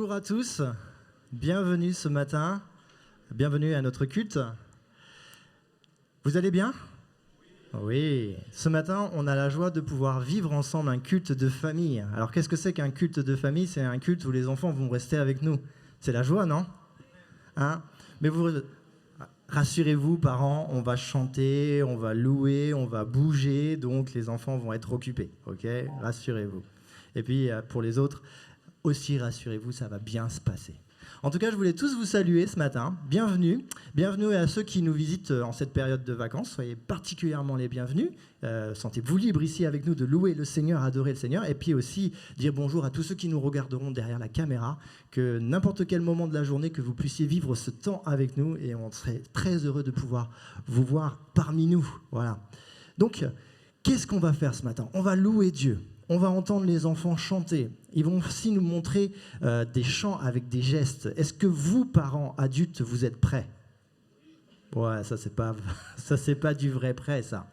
Bonjour à tous, bienvenue ce matin, bienvenue à notre culte. Vous allez bien ? Oui, ce matin on a la joie de pouvoir vivre ensemble un culte de famille. Alors qu'est-ce que c'est qu'un culte de famille ? C'est un culte où les enfants vont rester avec nous. C'est la joie, non ? Mais vous rassurez-vous parents, on va chanter, on va louer, on va bouger, donc les enfants vont être occupés, ok ? Rassurez-vous. Et puis pour les autres, aussi rassurez-vous, ça va bien se passer. En tout cas, je voulais tous vous saluer ce matin. Bienvenue. Bienvenue à ceux qui nous visitent en cette période de vacances. Soyez particulièrement les bienvenus. Sentez-vous libres ici avec nous de louer le Seigneur, adorer le Seigneur. Et puis aussi dire bonjour à tous ceux qui nous regarderont derrière la caméra. Que n'importe quel moment de la journée, que vous puissiez vivre ce temps avec nous. Et on serait très heureux de pouvoir vous voir parmi nous. Voilà. Donc, qu'est-ce qu'on va faire ce matin ? On va louer Dieu. On va entendre les enfants chanter. Ils vont aussi nous montrer des chants avec des gestes. Est-ce que vous, parents adultes, vous êtes prêts ? Ouais, ça c'est pas du vrai prêt, ça.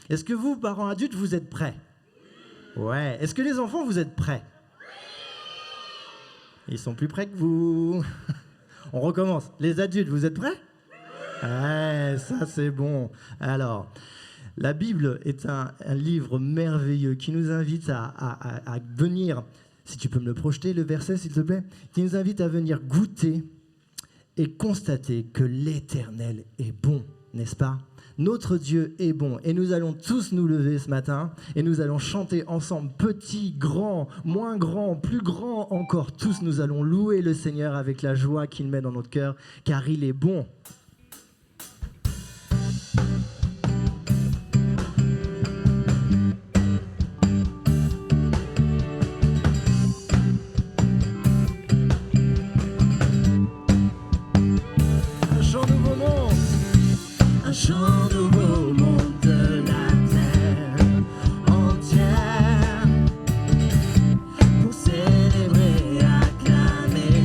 Est-ce que vous, parents adultes, vous êtes prêts ? Ouais. Est-ce que les enfants, vous êtes prêts ? Ils sont plus prêts que vous. On recommence. Les adultes, vous êtes prêts ? Ouais, ça c'est bon. Alors... La Bible est un livre merveilleux qui nous invite à venir, si tu peux me le projeter, le verset s'il te plaît, qui nous invite à venir goûter et constater que l'Éternel est bon, n'est-ce pas ? Notre Dieu est bon et nous allons tous nous lever ce matin et nous allons chanter ensemble, petits, grands, moins grands, plus grands encore. Tous nous allons louer le Seigneur avec la joie qu'il met dans notre cœur car il est bon. Un chant nouveau monte de la terre entière pour célébrer, acclamer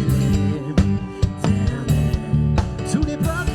l'Éternel. Tous les peuples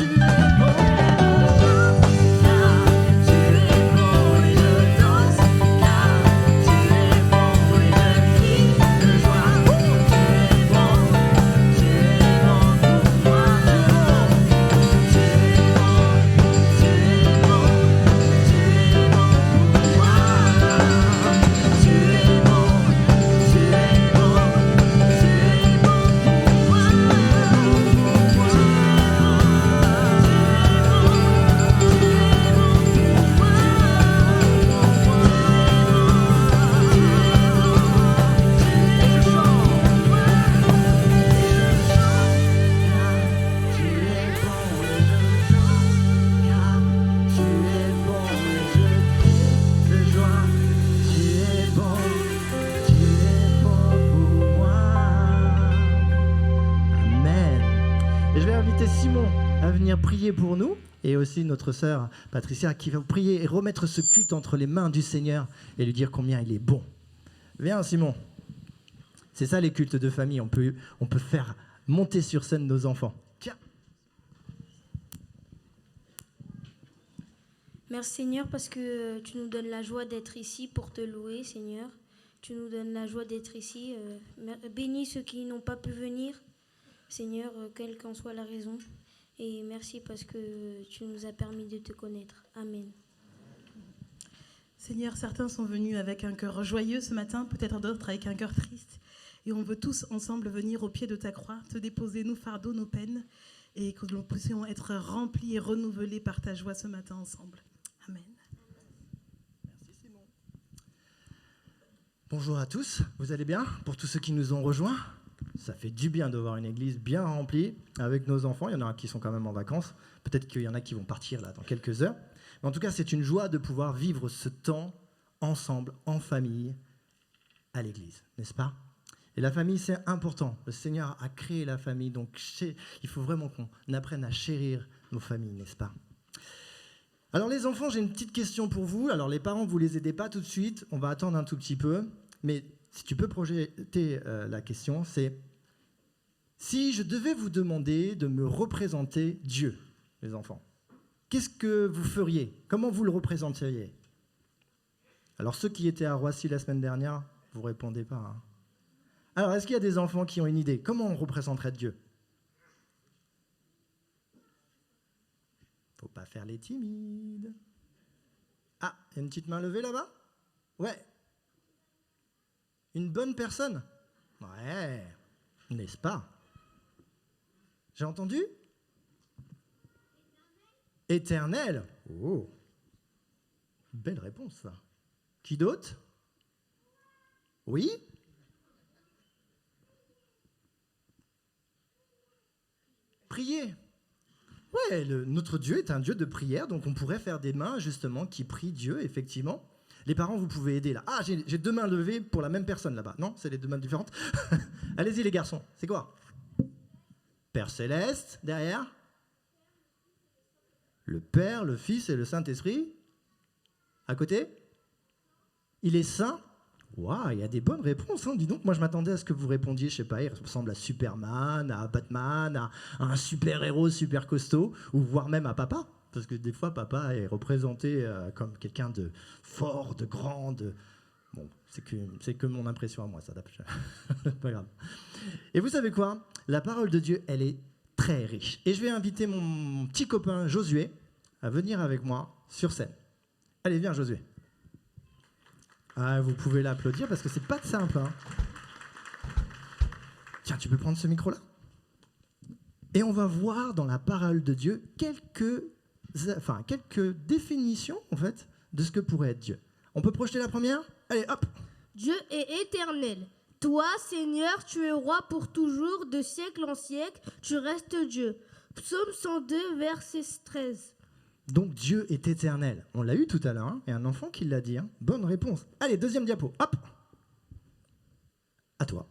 tu es bon, car tu es bon et je danse, car tu es bon et je crie de joie. Tu es bon pour moi. Tu es bon, tu es bon, tu es bon pour moi. Tu es bon, tu es bon, tu es bon pour moi. Amen. Et je vais inviter Simon à venir prier pour nous et aussi notre sœur Patricia qui va vous prier et remettre ce culte entre les mains du Seigneur et lui dire combien il est bon. Viens Simon. C'est ça les cultes de famille, on peut faire monter sur scène nos enfants. Tiens. Merci Seigneur parce que tu nous donnes la joie d'être ici pour te louer Seigneur. Tu nous donnes la joie d'être ici. Bénis ceux qui n'ont pas pu venir Seigneur, quelle qu'en soit la raison. Et merci parce que tu nous as permis de te connaître. Amen. Seigneur, certains sont venus avec un cœur joyeux ce matin, peut-être d'autres avec un cœur triste. Et on veut tous ensemble venir au pied de ta croix, te déposer nos fardeaux, nos peines, et que nous puissions être remplis et renouvelés par ta joie ce matin ensemble. Amen. Merci Simon. Bonjour à tous, vous allez bien? Pour tous ceux qui nous ont rejoints, ça fait du bien de voir une église bien remplie avec nos enfants. Il y en a qui sont quand même en vacances. Peut-être qu'il y en a qui vont partir là dans quelques heures. Mais en tout cas, c'est une joie de pouvoir vivre ce temps ensemble, en famille, à l'église, n'est-ce pas? Et la famille, c'est important. Le Seigneur a créé la famille, donc il faut vraiment qu'on apprenne à chérir nos familles, n'est-ce pas? Alors les enfants, j'ai une petite question pour vous. Alors les parents, vous ne les aidez pas tout de suite. On va attendre un tout petit peu. Mais si tu peux projeter la question, c'est si je devais vous demander de me représenter Dieu, les enfants, qu'est-ce que vous feriez? Comment vous le représenteriez? Alors ceux qui étaient à Roissy la semaine dernière, vous ne répondez pas. Hein. Alors est-ce qu'il y a des enfants qui ont une idée? Comment on représenterait Dieu? Faut pas faire les timides. Ah, il y a une petite main levée là-bas? Ouais. Une bonne personne? Ouais, n'est-ce pas? J'ai entendu? Éternel. Oh, belle réponse ça. Qui d'autre? Oui? Prier. Ouais, notre Dieu est un Dieu de prière, donc on pourrait faire des mains justement qui prient Dieu, effectivement. Les parents, vous pouvez aider là. Ah, j'ai 2 mains levées pour la même personne là-bas. Non, c'est les 2 mains différentes. Allez-y les garçons, c'est quoi? Père Céleste, derrière. Le Père, le Fils et le Saint-Esprit. À côté. Il est saint. Waouh, il y a des bonnes réponses. Hein. Dis donc, moi je m'attendais à ce que vous répondiez, je sais pas, il ressemble à Superman, à Batman, à un super-héros super costaud, ou voire même à papa. Parce que des fois, papa est représenté comme quelqu'un de fort, de grand, de... Bon, c'est que mon impression à moi, ça d'abord. Pas grave. Et vous savez quoi? La parole de Dieu, elle est très riche. Et je vais inviter mon petit copain Josué à venir avec moi sur scène. Allez, viens Josué. Ah, vous pouvez l'applaudir parce que c'est pas simple. Hein. Tiens, tu peux prendre ce micro-là? Et on va voir dans la parole de Dieu quelques définitions en fait de ce que pourrait être Dieu. On peut projeter la première? Allez, hop. Dieu est éternel. Toi, Seigneur, tu es roi pour toujours, de siècle en siècle, tu restes Dieu. Psaume 102, verset 13. Donc Dieu est éternel. On l'a eu tout à l'heure, hein, et un enfant qui l'a dit. Hein. Bonne réponse. Allez, deuxième diapo. Hop. À toi.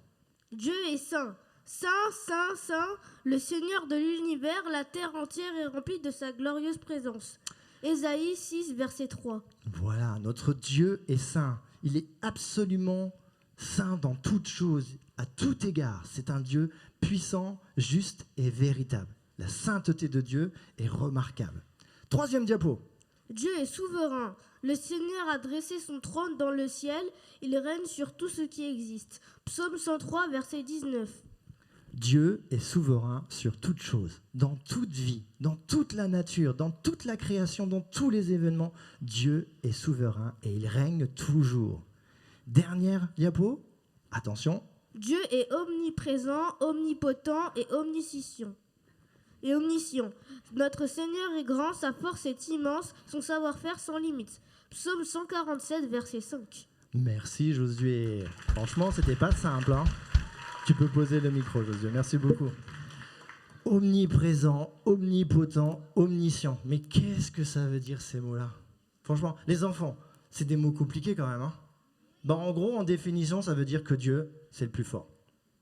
Dieu est saint. Saint, saint, saint, le Seigneur de l'univers, la terre entière est remplie de sa glorieuse présence. Ésaïe 6, verset 3. Voilà, notre Dieu est saint. Il est absolument saint dans toutes choses, à tout égard. C'est un Dieu puissant, juste et véritable. La sainteté de Dieu est remarquable. Troisième diapo. Dieu est souverain. Le Seigneur a dressé son trône dans le ciel. Il règne sur tout ce qui existe. Psaume 103, verset 19. Dieu est souverain sur toute chose, dans toute vie, dans toute la nature, dans toute la création, dans tous les événements. Dieu est souverain et il règne toujours. Dernière diapo. Attention. Dieu est omniprésent, omnipotent et omniscient. Notre Seigneur est grand, sa force est immense, son savoir-faire sans limite. Psaume 147, verset 5. Merci Josué. Franchement, c'était pas simple, hein. Tu peux poser le micro, Josué. Merci beaucoup. Omniprésent, omnipotent, omniscient. Mais qu'est-ce que ça veut dire ces mots-là? Franchement, les enfants, c'est des mots compliqués quand même, hein. En gros, en définition, ça veut dire que Dieu, c'est le plus fort.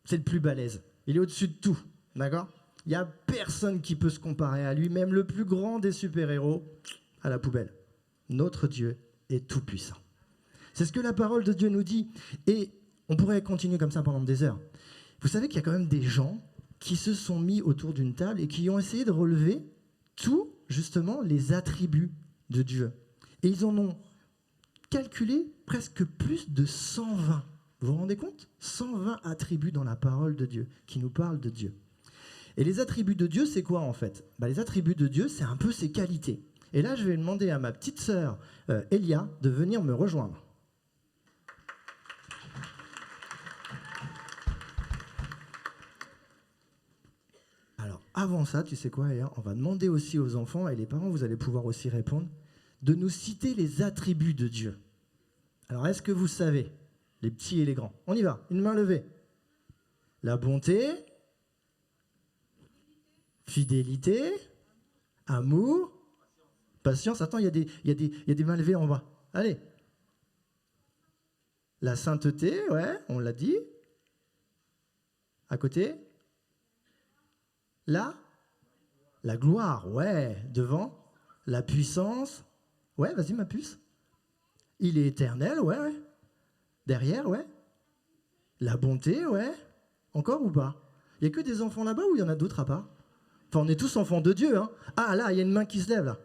C'est le plus balèze. Il est au-dessus de tout, d'accord? Il n'y a personne qui peut se comparer à lui, même le plus grand des super-héros, à la poubelle. Notre Dieu est tout-puissant. C'est ce que la parole de Dieu nous dit. Et on pourrait continuer comme ça pendant des heures. Vous savez qu'il y a quand même des gens qui se sont mis autour d'une table et qui ont essayé de relever tous, justement, les attributs de Dieu. Et ils en ont calculé presque plus de 120. Vous vous rendez compte? 120 attributs dans la parole de Dieu, qui nous parlent de Dieu. Et les attributs de Dieu, c'est quoi en fait? Les attributs de Dieu, c'est un peu ses qualités. Et là, je vais demander à ma petite sœur Elia de venir me rejoindre. Alors, avant ça, tu sais quoi, Elia? On va demander aussi aux enfants, et les parents, vous allez pouvoir aussi répondre, de nous citer les attributs de Dieu. Alors, est-ce que vous savez, les petits et les grands? On y va, une main levée. La bonté, fidélité, amour, patience. Attends, il y a des mains levées en bas. Allez. La sainteté, ouais, on l'a dit. À côté. La gloire, ouais. Devant. La puissance. Ouais, vas-y ma puce. Il est éternel, ouais. Derrière, ouais. La bonté, ouais. Encore ou pas? Il n'y a que des enfants là-bas ou il y en a d'autres à part? Enfin, on est tous enfants de Dieu, hein. Ah, là, il y a une main qui se lève, là.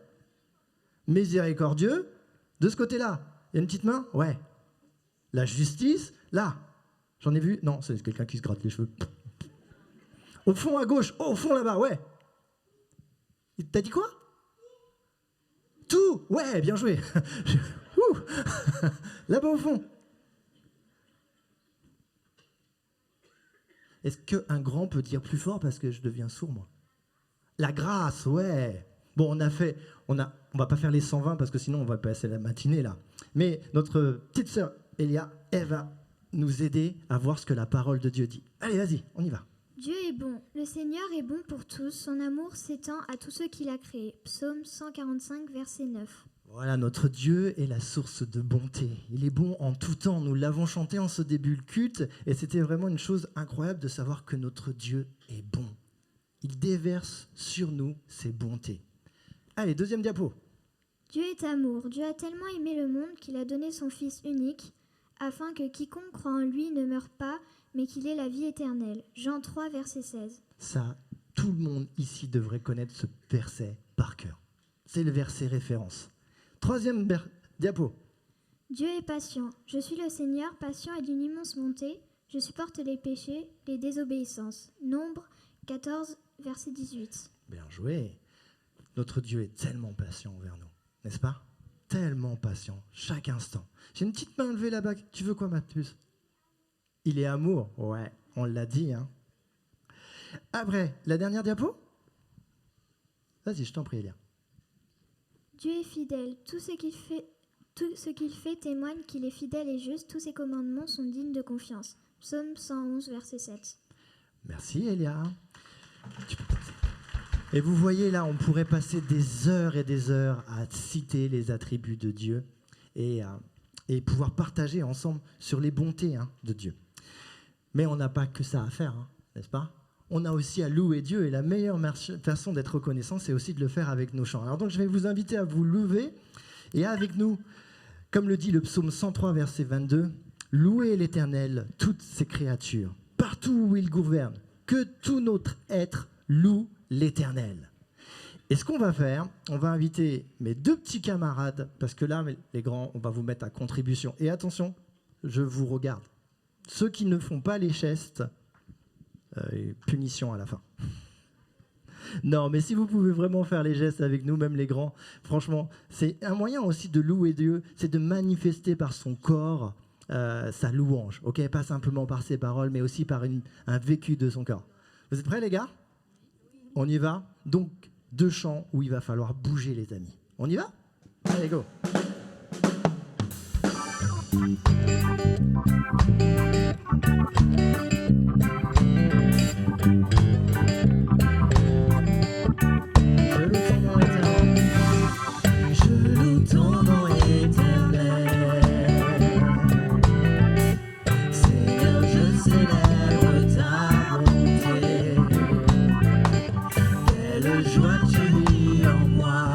Miséricordieux, de ce côté-là. Il y a une petite main? Ouais. La justice, là. J'en ai vu? Non, c'est quelqu'un qui se gratte les cheveux. Au fond, à gauche. Oh, au fond, là-bas, ouais. T'as dit quoi? Tout. Ouais, bien joué. Là-bas, au fond. Est-ce qu'un grand peut dire plus fort parce que je deviens sourd, moi? La grâce, ouais. Bon, on va pas faire les 120 parce que sinon on va passer la matinée là. Mais notre petite sœur Elia, elle va nous aider à voir ce que la parole de Dieu dit. Allez, vas-y, on y va. Dieu est bon. Le Seigneur est bon pour tous. Son amour s'étend à tous ceux qu'il a créés. Psaume 145, verset 9. Voilà, notre Dieu est la source de bonté. Il est bon en tout temps. Nous l'avons chanté en ce début de culte et c'était vraiment une chose incroyable de savoir que notre Dieu est bon. Il déverse sur nous ses bontés. Allez, deuxième diapo. Dieu est amour. Dieu a tellement aimé le monde qu'il a donné son Fils unique, afin que quiconque croit en lui ne meure pas, mais qu'il ait la vie éternelle. Jean 3, verset 16. Ça, tout le monde ici devrait connaître ce verset par cœur. C'est le verset référence. Troisième diapo. Dieu est patient. Je suis le Seigneur, patient et d'une immense bonté. Je supporte les péchés, les désobéissances. Nombre 14, verset 18. Bien joué. Notre Dieu est tellement patient envers nous, n'est-ce pas? Tellement patient, chaque instant. J'ai une petite main levée là-bas. Tu veux quoi, ma puce? Il est amour. Ouais, on l'a dit, hein. Après, la dernière diapo? Vas-y, je t'en prie, Elia. Dieu est fidèle. Tout ce qu'il fait témoigne qu'il est fidèle et juste. Tous ses commandements sont dignes de confiance. Psaume 111, verset 7. Merci, Elia. Tu peux passer. Et vous voyez là, on pourrait passer des heures et des heures à citer les attributs de Dieu et pouvoir partager ensemble sur les bontés de Dieu. Mais on n'a pas que ça à faire, n'est-ce pas? On a aussi à louer Dieu et la meilleure façon d'être reconnaissant, c'est aussi de le faire avec nos chants. Alors donc je vais vous inviter à vous lever et avec nous, comme le dit le psaume 103, verset 22, « Louez l'Éternel, toutes ses créatures, partout où il gouverne, que tout notre être loue l'Éternel. Et ce qu'on va faire, on va inviter mes 2 petits camarades, parce que là, les grands, on va vous mettre à contribution. Et attention, je vous regarde. Ceux qui ne font pas les gestes, punition à la fin. Non, mais si vous pouvez vraiment faire les gestes avec nous, même les grands, franchement, c'est un moyen aussi de louer Dieu, c'est de manifester par son corps sa louange, ok, pas simplement par ses paroles, mais aussi par un vécu de son corps. Vous êtes prêts, les gars? On y va? Donc, 2 chants où il va falloir bouger, les amis. On y va? Allez, go! Je loue ton nom éternel. Seigneur, je célèbre ta bonté. Quelle joie tu mis en moi.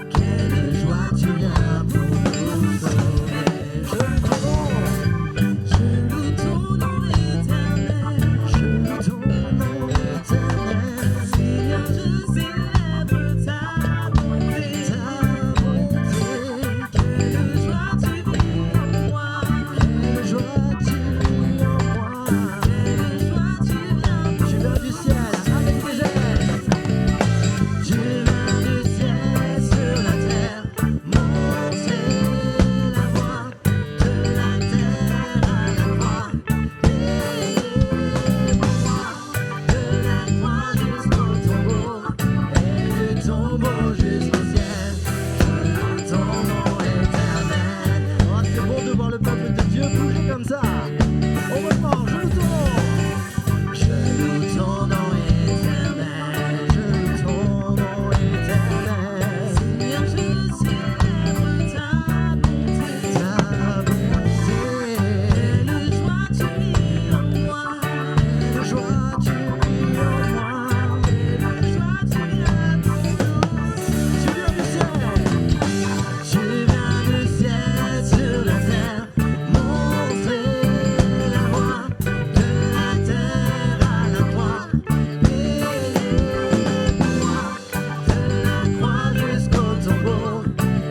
Quelle joie tu viens pour nous sauver. Je loue ton nom éternel. Je loue ton nom éternel. Seigneur, je célèbre ta bonté. Quelle joie tu vis en moi. Quelle joie tu vis en moi. Quelle joie tu viens. Tu viens du ciel avec tes gestes. Tu viens du ciel sur la terre. Montrer la voie de la terre à la croix. Payez pour moi de la croix jusqu'au tombeau et du tombeau jusqu'au ciel. Je loue ton nom éternel. Oh, c'est bon de voir le peuple de Dieu bouger comme ça. On reprend, je loue ton nom. Je loue ton nom éternel. Je loue ton nom éternel. Seigneur, je célèbre ta bonté. Ta bonté. Quelle joie tu vis en moi. Quelle joie tu vis en moi. Quelle joie tu viens pour nous. Tu viens du ciel. Tu viens du ciel sur la terre. Montrer la voie de la terre à la croix. Payez pour moi de la croix jusqu'au tombeau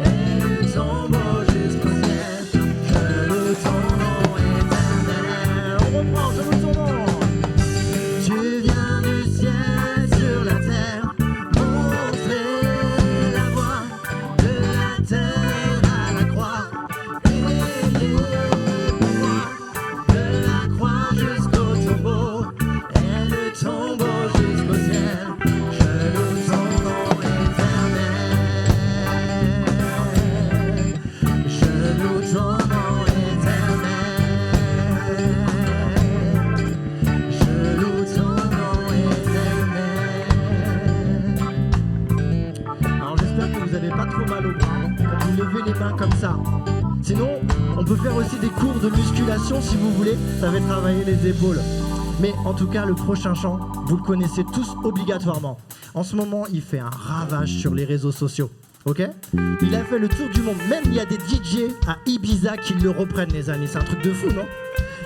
et du tombeau jusqu'au ciel. Je loue ton nom éternel. On reprend, je loue ton nom. Tu viens du ciel sur la terre, montrer la voie de la terre à la croix. Payez pour moi de la croix jusqu'au tombeau et du tombeau jusqu'au ciel. Je loue ton nom éternel. Je loue ton nom éternel. Je loue ton nom éternel. Alors j'espère que vous n'avez pas trop mal au bras quand vous levez les mains comme ça. Sinon, on peut faire aussi des cours de musculation si vous voulez, ça va travailler les épaules. Mais en tout cas, le prochain chant, vous le connaissez tous obligatoirement. En ce moment, il fait un ravage sur les réseaux sociaux. Ok? Il a fait le tour du monde. Même il y a des DJ à Ibiza qui le reprennent, les amis. C'est un truc de fou, non?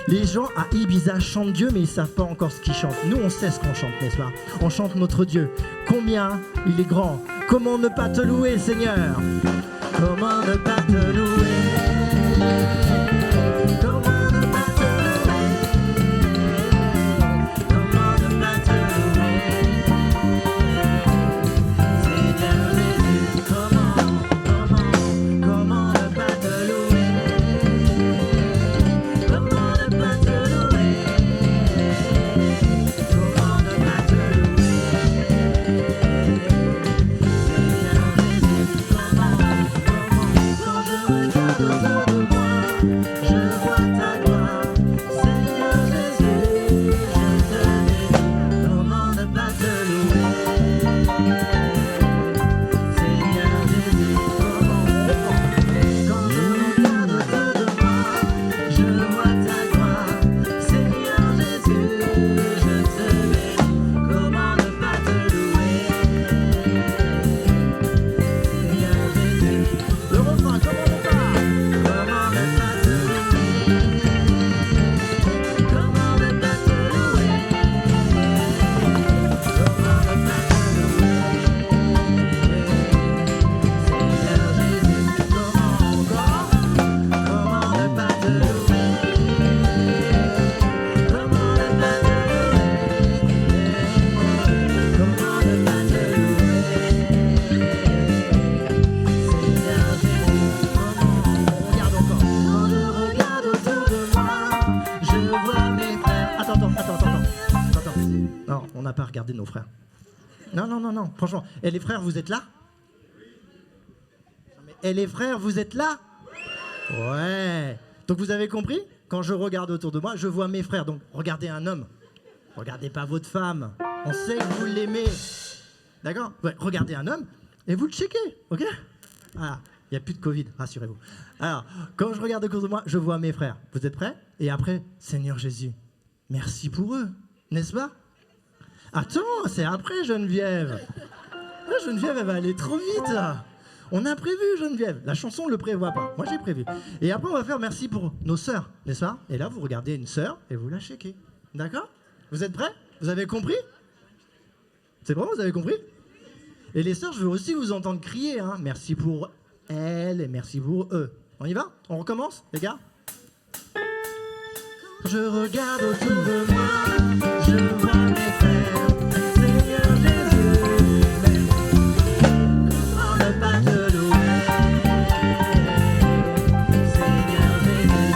Les gens à Ibiza chantent Dieu, mais ils savent pas encore ce qu'ils chantent. Nous, on sait ce qu'on chante, n'est-ce pas? On chante notre Dieu. Combien il est grand. Comment ne pas te louer, Seigneur? Comment ne pas te louer? Comment ne pas te louer? Comment ne pas te louer? Seigneur Jésus, comment ne pas te louer? Comment ne pas te louer? Comment ne pas te louer? Seigneur Jésus, quand je regarde autour de moi, nos frères. Non, non, non, non, franchement. Et les frères, vous êtes là? Et les frères, vous êtes là? Ouais. Donc vous avez compris? Quand je regarde autour de moi, je vois mes frères. Donc regardez un homme. Regardez pas votre femme. On sait que vous l'aimez. D'accord? Ouais, regardez un homme et vous le checkez. Ok? Voilà. Il n'y a plus de Covid, rassurez-vous. Alors, quand je regarde autour de moi, je vois mes frères. Vous êtes prêts? Et après, Seigneur Jésus, merci pour eux. N'est-ce pas? Attends, c'est après Geneviève. Ah, Geneviève, elle va aller trop vite. On a prévu, Geneviève. La chanson ne le prévoit pas. Moi, j'ai prévu. Et après, on va faire merci pour nos sœurs, n'est-ce pas? Et là, vous regardez une sœur et vous la checkez. D'accord? Vous êtes prêts? Vous avez compris? C'est bon, vous avez compris? Et les sœurs, je veux aussi vous entendre crier. Hein. Merci pour elles et merci pour eux. On y va? On recommence, les gars? Je regarde autour de moi, je vois mes frères. Seigneur Jésus, comment ne pas te louer? Seigneur Jésus,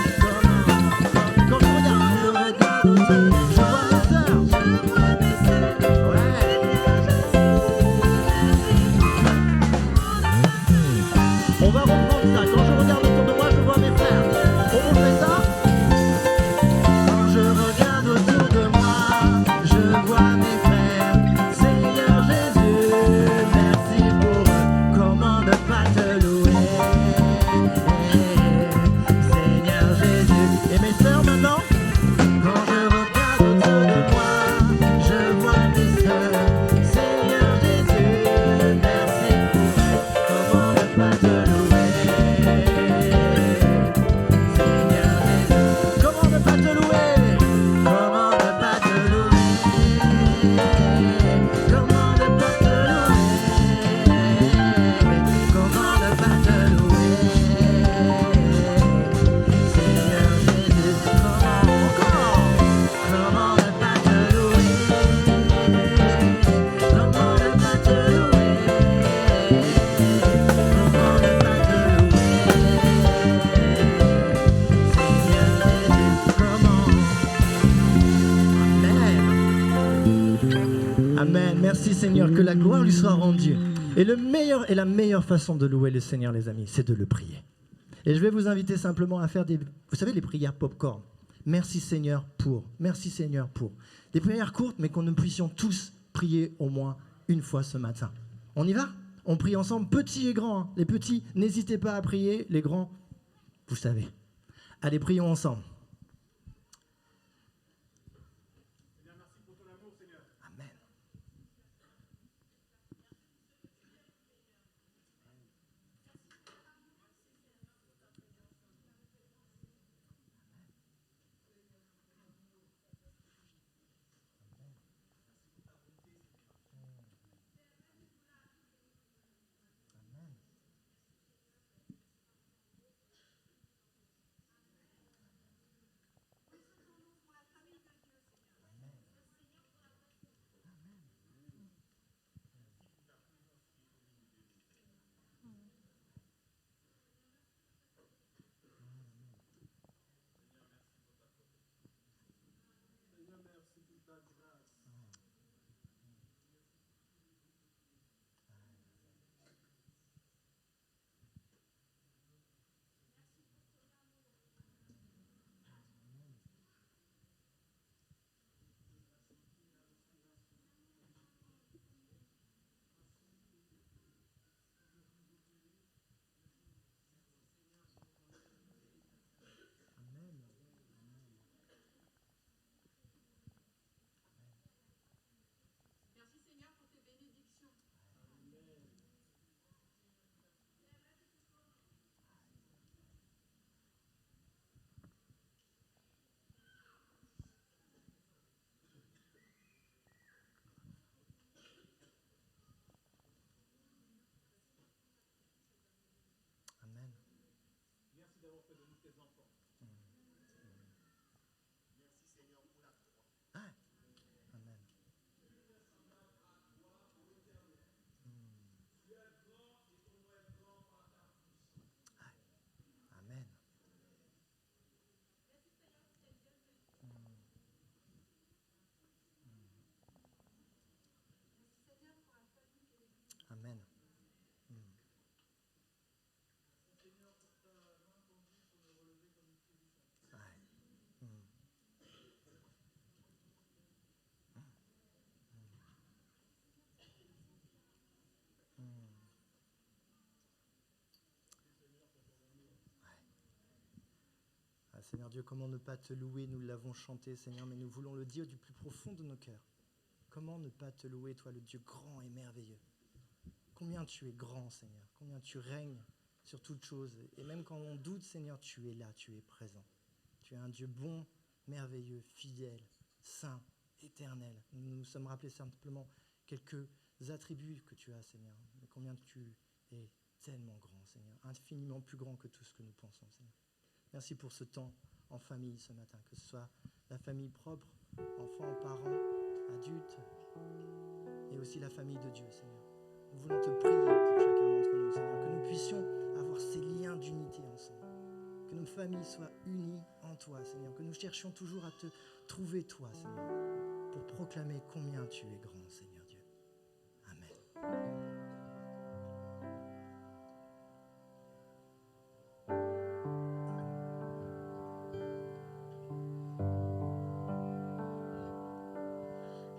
comment? Quand je regarde autour, je vois mes sœurs. Ouais. On va reprendre ça. Quand je regarde autour de moi, je vois mes frères. On fait ça? Quand je regarde autour de moi, je vois mes frères. Seigneur Jésus, merci pour eux. Comment ne pas te louer? Seigneur Jésus. Et mes sœurs maintenant? Quand je regarde autour de moi, je vois mes sœurs. Seigneur Jésus, merci pour eux. Comment ne pas te louer? Amen. Merci Seigneur, que la gloire lui soit rendue. Et la meilleure façon de louer le Seigneur, les amis, c'est de le prier. Et je vais vous inviter simplement à faire vous savez, les prières popcorn. Merci Seigneur pour. Merci Seigneur pour. Des prières courtes, mais qu'on nous puissions tous prier au moins une fois ce matin. On y va? On prie ensemble, petits et grands. Hein. Les petits, n'hésitez pas à prier. Les grands, vous savez. Allez, prions ensemble. Amen. Seigneur Dieu, comment ne pas te louer? Nous l'avons chanté, Seigneur, mais nous voulons le dire du plus profond de nos cœurs. Comment ne pas te louer, toi, le Dieu grand et merveilleux? Combien tu es grand, Seigneur, combien tu règnes sur toutes choses. Et même quand on doute, Seigneur, tu es là, tu es présent. Tu es un Dieu bon, merveilleux, fidèle, saint, éternel. Nous nous sommes rappelés simplement quelques attributs que tu as, Seigneur. Mais combien tu es tellement grand, Seigneur, infiniment plus grand que tout ce que nous pensons, Seigneur. Merci pour ce temps en famille ce matin, que ce soit la famille propre, enfants, parents, adultes, et aussi la famille de Dieu, Seigneur. Nous voulons te prier pour chacun d'entre nous, Seigneur, que nous puissions avoir ces liens d'unité ensemble, que nos familles soient unies en toi, Seigneur, que nous cherchions toujours à te trouver, toi, Seigneur, pour proclamer combien tu es grand, Seigneur Dieu. Amen.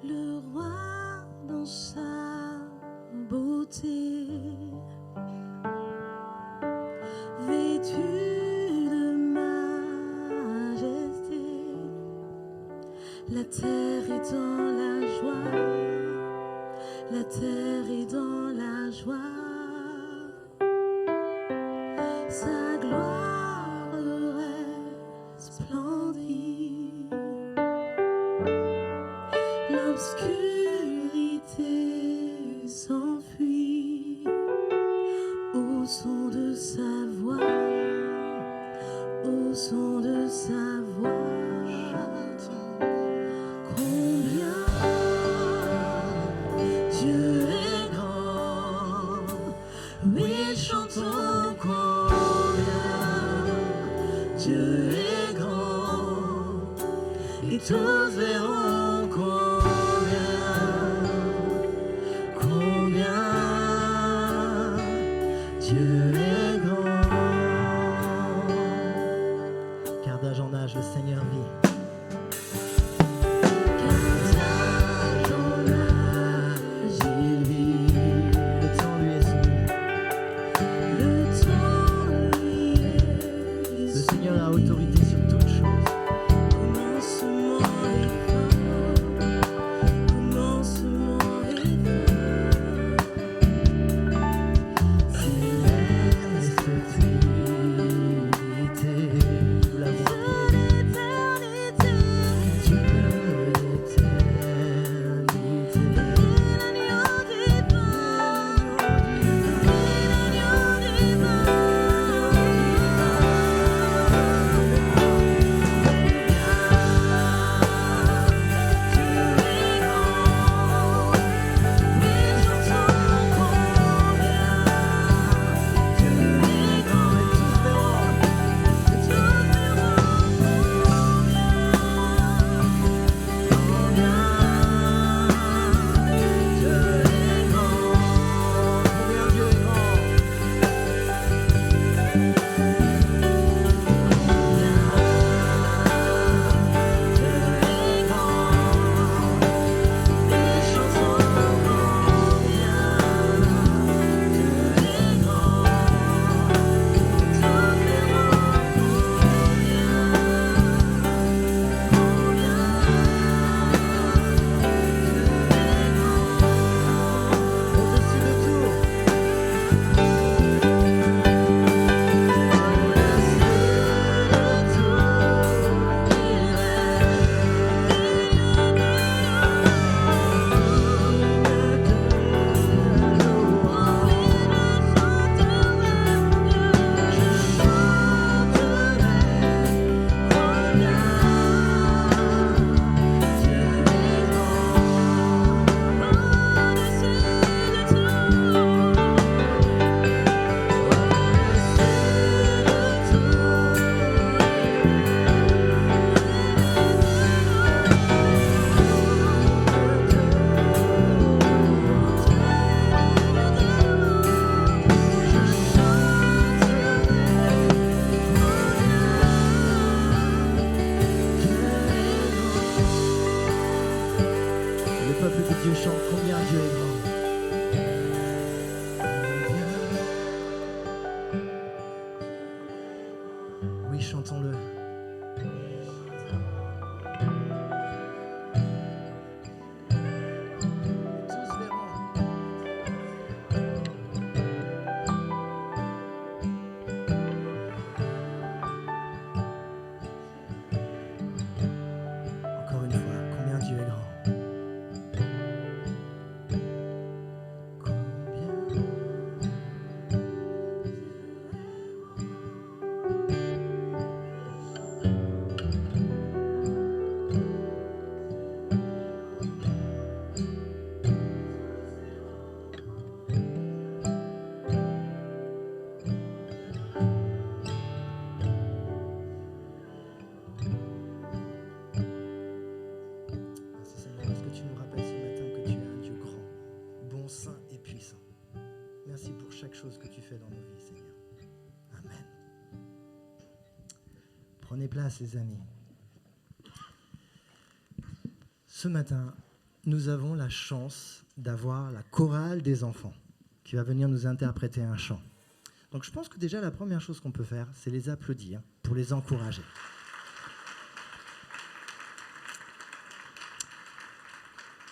Le roi dans sa beauté, vêtu de majesté, la terre est dans la joie, la terre est dans la joie, sa gloire resplendit. L'obscurité s'enfuit au son de sa voix, au son de sa voix. Combien Dieu est grand, oui, chantons combien Dieu est grand, et tous verront combien Dieu est grand. Car d'âge en âge, le Seigneur vit. Car d'âge en âge il vit, Le temps lui est soumis. le temps lui est Le Seigneur a autorité sur toutes choses. commencement et fin. et puissant. Merci pour chaque chose que tu fais dans nos vies, Seigneur. Amen. Prenez place, les amis. Ce matin, nous avons la chance d'avoir la chorale des enfants qui va venir nous interpréter un chant. Donc je pense que déjà la première chose qu'on peut faire, c'est les applaudir pour les encourager.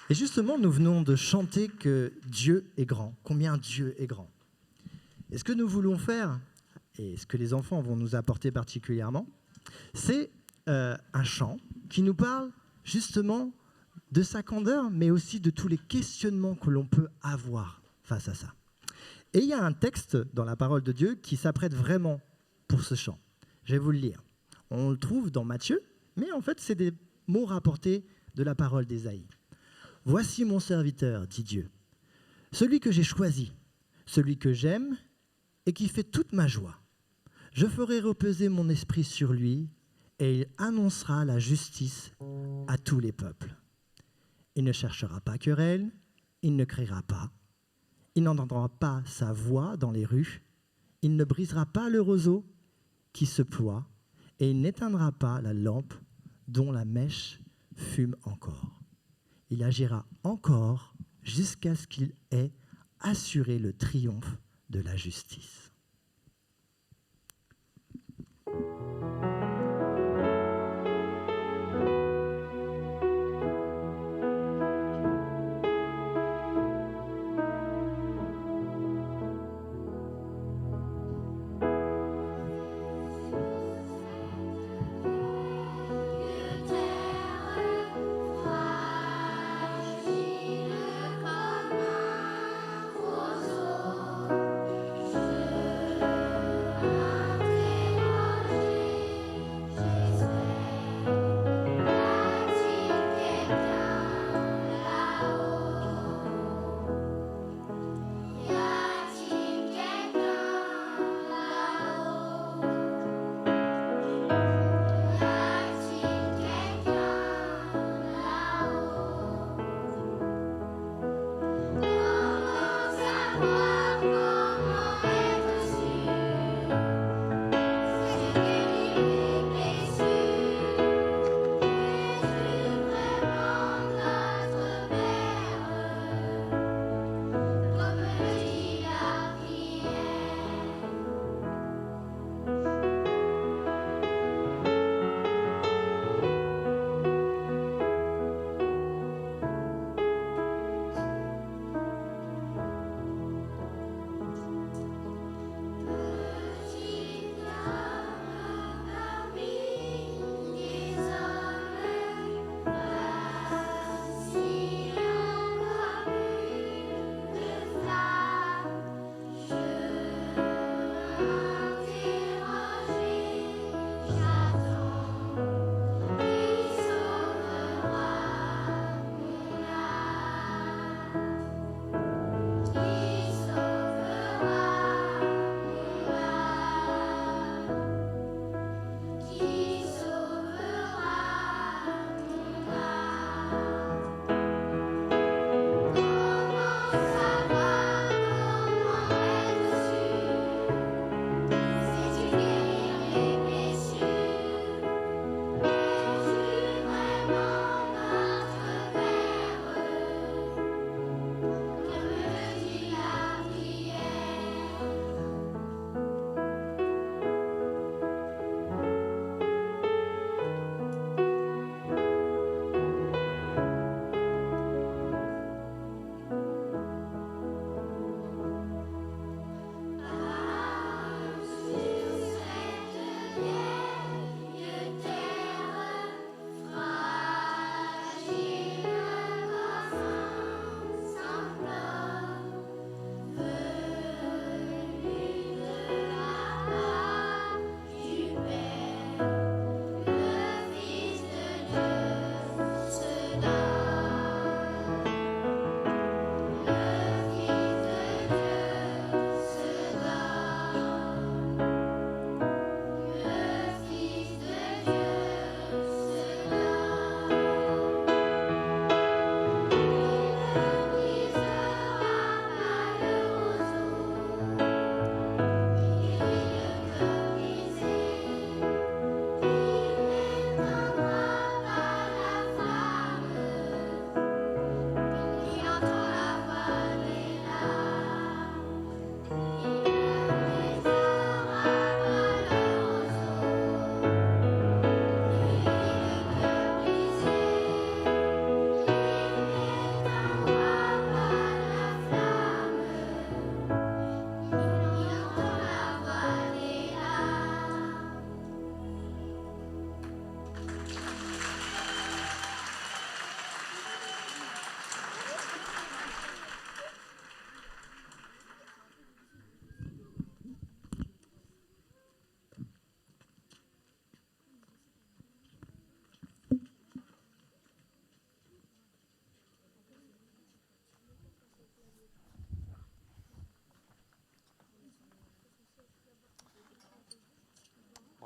Et justement, nous venons de chanter que Dieu est grand, combien Dieu est grand. Et ce que nous voulons faire, et ce que les enfants vont nous apporter particulièrement, c'est un chant qui nous parle justement de sa candeur, mais aussi de tous les questionnements que l'on peut avoir face à ça. Et il y a un texte dans la parole de Dieu qui s'apprête vraiment pour ce chant. Je vais vous le lire. On le trouve dans Matthieu, mais en fait, c'est des mots rapportés de la parole d'Ésaïe. « Voici mon serviteur, dit Dieu, celui que j'ai choisi, celui que j'aime et qui fait toute ma joie. Je ferai reposer mon esprit sur lui et il annoncera la justice à tous les peuples. Il ne cherchera pas querelle, il ne criera pas, il n'entendra pas sa voix dans les rues, il ne brisera pas le roseau qui se ploie et il n'éteindra pas la lampe dont la mèche fume encore. Il agira encore jusqu'à ce qu'il ait assuré le triomphe de la justice. »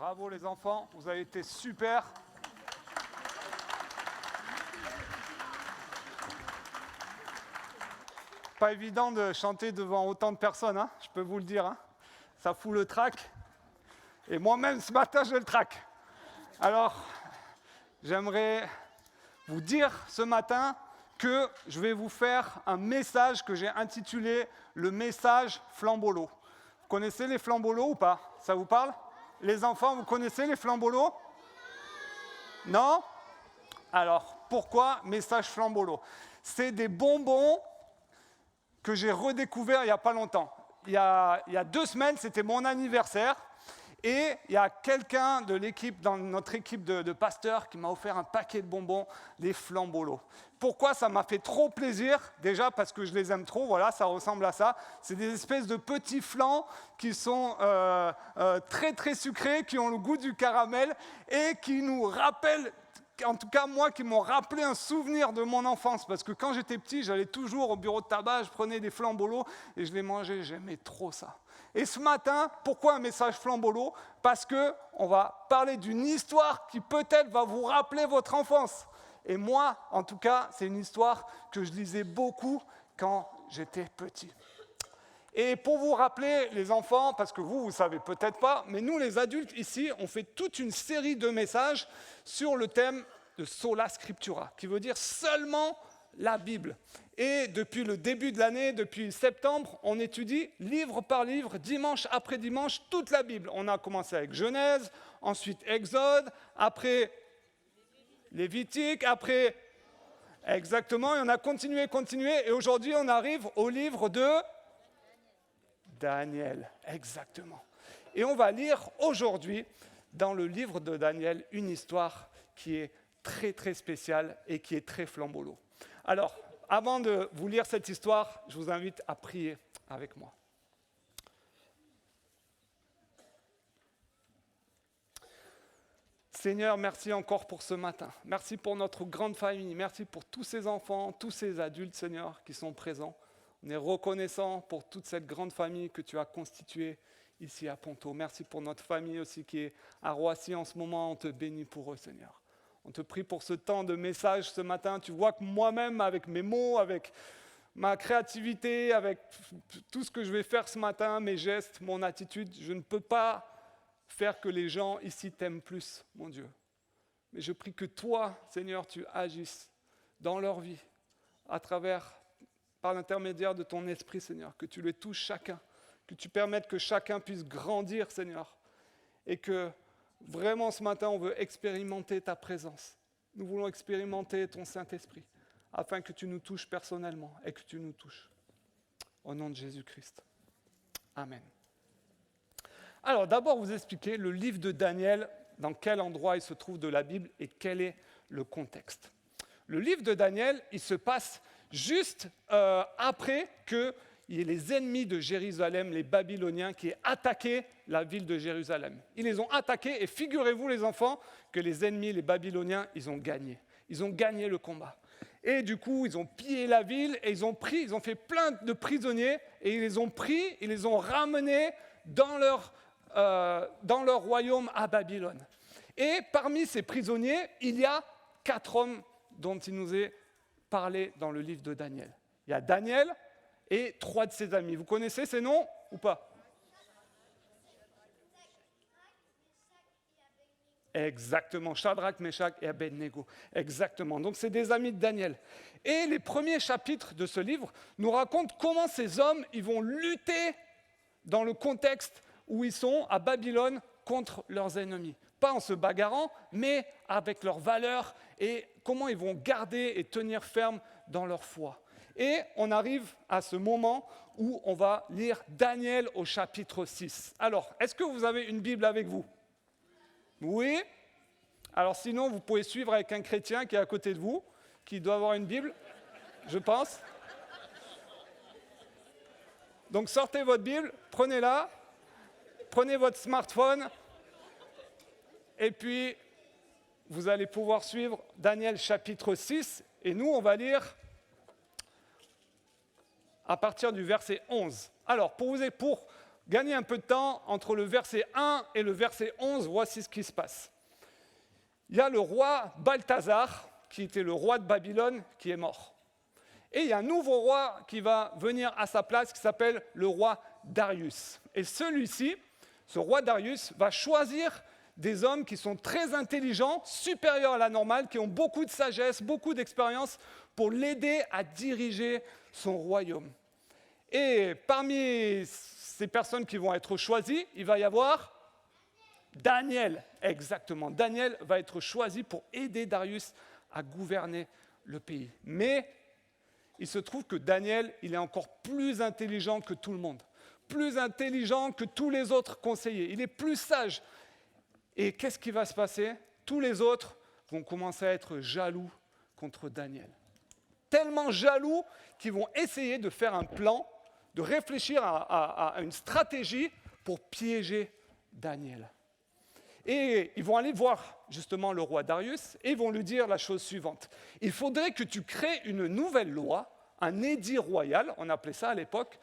Bravo les enfants, vous avez été super. Pas évident de chanter devant autant de personnes, hein, je peux vous le dire. Hein. Ça fout le trac. Et moi-même, ce matin, je le traque. Alors, j'aimerais vous dire ce matin que je vais vous faire un message que j'ai intitulé « Le message flambolos ». Vous connaissez les flambolos ou pas? Ça vous parle? Les enfants, vous connaissez les flambolos? Non? Alors, pourquoi message flambolos? C'est des bonbons que j'ai redécouverts il n'y a pas longtemps. Il y a 2 semaines, c'était mon anniversaire. Et il y a quelqu'un de l'équipe, dans notre équipe de pasteurs, qui m'a offert un paquet de bonbons, des flambolos. Pourquoi ça m'a fait trop plaisir? Déjà parce que je les aime trop, voilà, ça ressemble à ça. C'est des espèces de petits flans qui sont très très sucrés, qui ont le goût du caramel et qui nous rappellent, en tout cas moi, qui m'ont rappelé un souvenir de mon enfance. Parce que quand j'étais petit, j'allais toujours au bureau de tabac, je prenais des flambolos et je les mangeais, j'aimais trop ça. Et ce matin, pourquoi un message flambolo? Parce qu'on va parler d'une histoire qui peut-être va vous rappeler votre enfance. Et moi, en tout cas, c'est une histoire que je lisais beaucoup quand j'étais petit. Et pour vous rappeler, les enfants, parce que vous ne savez peut-être pas, mais nous, les adultes, ici, on fait toute une série de messages sur le thème de Sola Scriptura, qui veut dire seulement la Bible. Et depuis le début de l'année, depuis septembre, on étudie livre par livre, dimanche après dimanche, toute la Bible. On a commencé avec Genèse, ensuite Exode, après Lévitique, après... Exactement, et on a continué, et aujourd'hui on arrive au livre de Daniel, exactement. Et on va lire aujourd'hui, dans le livre de Daniel, une histoire qui est très très spéciale et qui est très flambolo. Alors, avant de vous lire cette histoire, je vous invite à prier avec moi. Seigneur, merci encore pour ce matin. Merci pour notre grande famille. Merci pour tous ces enfants, tous ces adultes, Seigneur, qui sont présents. On est reconnaissant pour toute cette grande famille que tu as constituée ici à Ponto. Merci pour notre famille aussi qui est à Roissy en ce moment. On te bénit pour eux, Seigneur. On te prie pour ce temps de message ce matin. Tu vois que moi-même, avec mes mots, avec ma créativité, avec tout ce que je vais faire ce matin, mes gestes, mon attitude, je ne peux pas faire que les gens ici t'aiment plus, mon Dieu. Mais je prie que toi, Seigneur, tu agisses dans leur vie, par l'intermédiaire de ton esprit, Seigneur, que tu les touches chacun, que tu permettes que chacun puisse grandir, Seigneur, et que vraiment, ce matin, on veut expérimenter ta présence. Nous voulons expérimenter ton Saint-Esprit, afin que tu nous touches personnellement et que tu nous touches. Au nom de Jésus-Christ. Amen. Alors, d'abord, vous expliquer le livre de Daniel, dans quel endroit il se trouve de la Bible et quel est le contexte. Le livre de Daniel, il se passe juste après qu'il y ait les ennemis de Jérusalem, les Babyloniens, qui aient attaqué la ville de Jérusalem. Ils les ont attaqués et figurez-vous les enfants que les ennemis, les Babyloniens, ils ont gagné. Ils ont gagné le combat. Et du coup, ils ont pillé la ville et ils ont fait plein de prisonniers et ils les ont pris, ils les ont ramenés dans leur royaume à Babylone. Et parmi ces prisonniers, il y a 4 hommes dont il nous est parlé dans le livre de Daniel. Il y a Daniel et 3 de ses amis. Vous connaissez ces noms ou pas? Exactement, Shadrach, Meshach et Abednego. Exactement, donc c'est des amis de Daniel. Et les premiers chapitres de ce livre nous racontent comment ces hommes ils vont lutter dans le contexte où ils sont à Babylone contre leurs ennemis. Pas en se bagarrant, mais avec leurs valeurs et comment ils vont garder et tenir ferme dans leur foi. Et on arrive à ce moment où on va lire Daniel au chapitre 6. Alors, est-ce que vous avez une Bible avec vous? Oui? Alors sinon, vous pouvez suivre avec un chrétien qui est à côté de vous, qui doit avoir une Bible, je pense. Donc sortez votre Bible, prenez-la, prenez votre smartphone, et puis vous allez pouvoir suivre Daniel chapitre 6, et nous on va lire à partir du verset 11. Alors, pour gagner un peu de temps entre le verset 1 et le verset 11. Voici ce qui se passe. Il y a le roi Balthazar, qui était le roi de Babylone, qui est mort. Et il y a un nouveau roi qui va venir à sa place, qui s'appelle le roi Darius. Et celui-ci, ce roi Darius, va choisir des hommes qui sont très intelligents, supérieurs à la normale, qui ont beaucoup de sagesse, beaucoup d'expérience, pour l'aider à diriger son royaume. Et parmi ces personnes qui vont être choisies, il va y avoir Daniel. Exactement, Daniel va être choisi pour aider Darius à gouverner le pays. Mais il se trouve que Daniel, il est encore plus intelligent que tout le monde, plus intelligent que tous les autres conseillers. Il est plus sage. Et qu'est-ce qui va se passer? Tous les autres vont commencer à être jaloux contre Daniel. Tellement jaloux qu'ils vont essayer de faire un plan, de réfléchir à une stratégie pour piéger Daniel. Et ils vont aller voir justement le roi Darius et ils vont lui dire la chose suivante. Il faudrait que tu crées une nouvelle loi, un édit royal, on appelait ça à l'époque,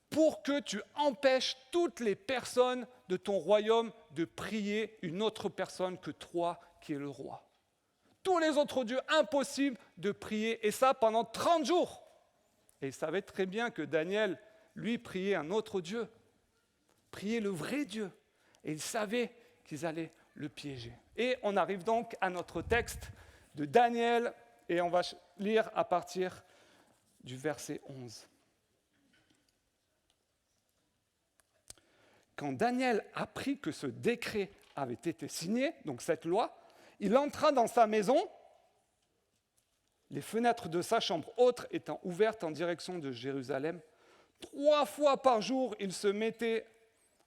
pour que tu empêches toutes les personnes de ton royaume de prier une autre personne que toi qui es le roi. Tous les autres dieux, impossible de prier, et ça pendant 30 jours. Et il savait très bien que Daniel, lui, priait un autre Dieu, priait le vrai Dieu. Et il savait qu'ils allaient le piéger. Et on arrive donc à notre texte de Daniel, et on va lire à partir du verset 11. Quand Daniel apprit que ce décret avait été signé, donc cette loi, il entra dans sa maison, les fenêtres de sa chambre haute étant ouvertes en direction de Jérusalem. 3 fois par jour, il se mettait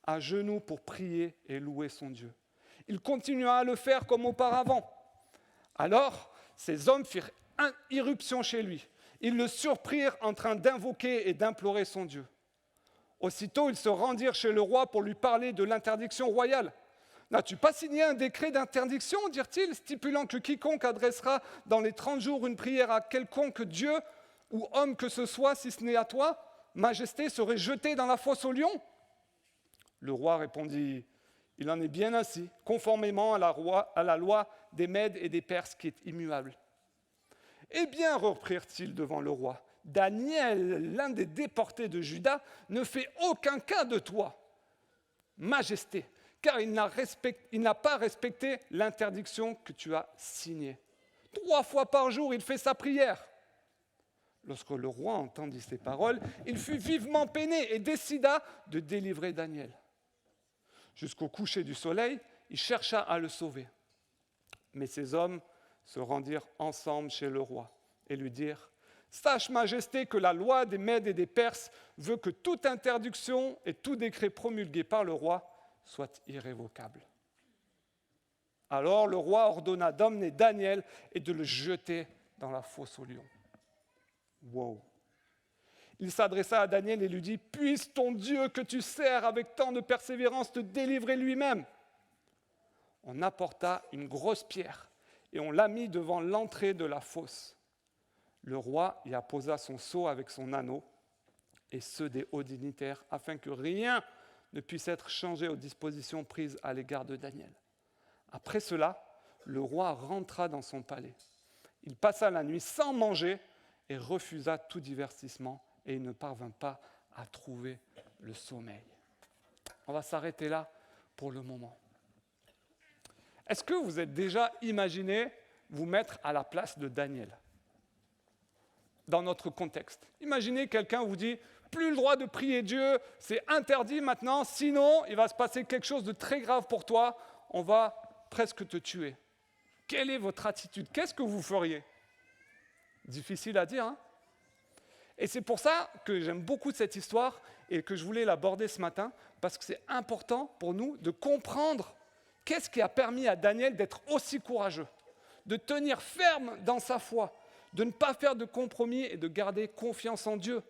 à genoux pour prier et louer son Dieu. Il continua à le faire comme auparavant. Alors, ces hommes firent irruption chez lui. Ils le surprirent en train d'invoquer et d'implorer son Dieu. Aussitôt, ils se rendirent chez le roi pour lui parler de l'interdiction royale. « N'as-tu pas signé un décret d'interdiction, dirent-ils, stipulant que quiconque adressera dans les 30 jours une prière à quelconque Dieu ou homme que ce soit, si ce n'est à toi, Majesté, serait jeté dans la fosse aux lions ?» Le roi répondit, « Il en est bien ainsi, conformément à la loi des Mèdes et des Perses qui est immuable. » « Eh bien, reprirent-ils devant le roi, Daniel, l'un des déportés de Juda, ne fait aucun cas de toi, Majesté, car il n'a pas respecté l'interdiction que tu as signée. 3 fois par jour, il fait sa prière. » Lorsque le roi entendit ces paroles, il fut vivement peiné et décida de délivrer Daniel. Jusqu'au coucher du soleil, il chercha à le sauver. Mais ces hommes se rendirent ensemble chez le roi et lui dirent « Sache, Majesté, que la loi des Mèdes et des Perses veut que toute interdiction et tout décret promulgué par le roi soit irrévocable. » Alors le roi ordonna d'emmener Daniel et de le jeter dans la fosse aux lions. Wow. Il s'adressa à Daniel et lui dit « Puisse ton Dieu que tu sers avec tant de persévérance te délivrer lui-même. » On apporta une grosse pierre et on la mit devant l'entrée de la fosse. Le roi y apposa son sceau avec son anneau et ceux des hauts dignitaires, afin que rien ne puisse être changé aux dispositions prises à l'égard de Daniel. Après cela, le roi rentra dans son palais. Il passa la nuit sans manger et refusa tout divertissement, et il ne parvint pas à trouver le sommeil. On va s'arrêter là pour le moment. Est-ce que vous êtes déjà imaginé vous mettre à la place de Daniel dans notre contexte? Imaginez quelqu'un vous dit « Plus le droit de prier Dieu, c'est interdit maintenant, sinon il va se passer quelque chose de très grave pour toi, on va presque te tuer. » Quelle est votre attitude? Qu'est-ce que vous feriez? Difficile à dire, hein? Et c'est pour ça que j'aime beaucoup cette histoire et que je voulais l'aborder ce matin, parce que c'est important pour nous de comprendre qu'est-ce qui a permis à Daniel d'être aussi courageux, de tenir ferme dans sa foi, de ne pas faire de compromis et de garder confiance en Dieu.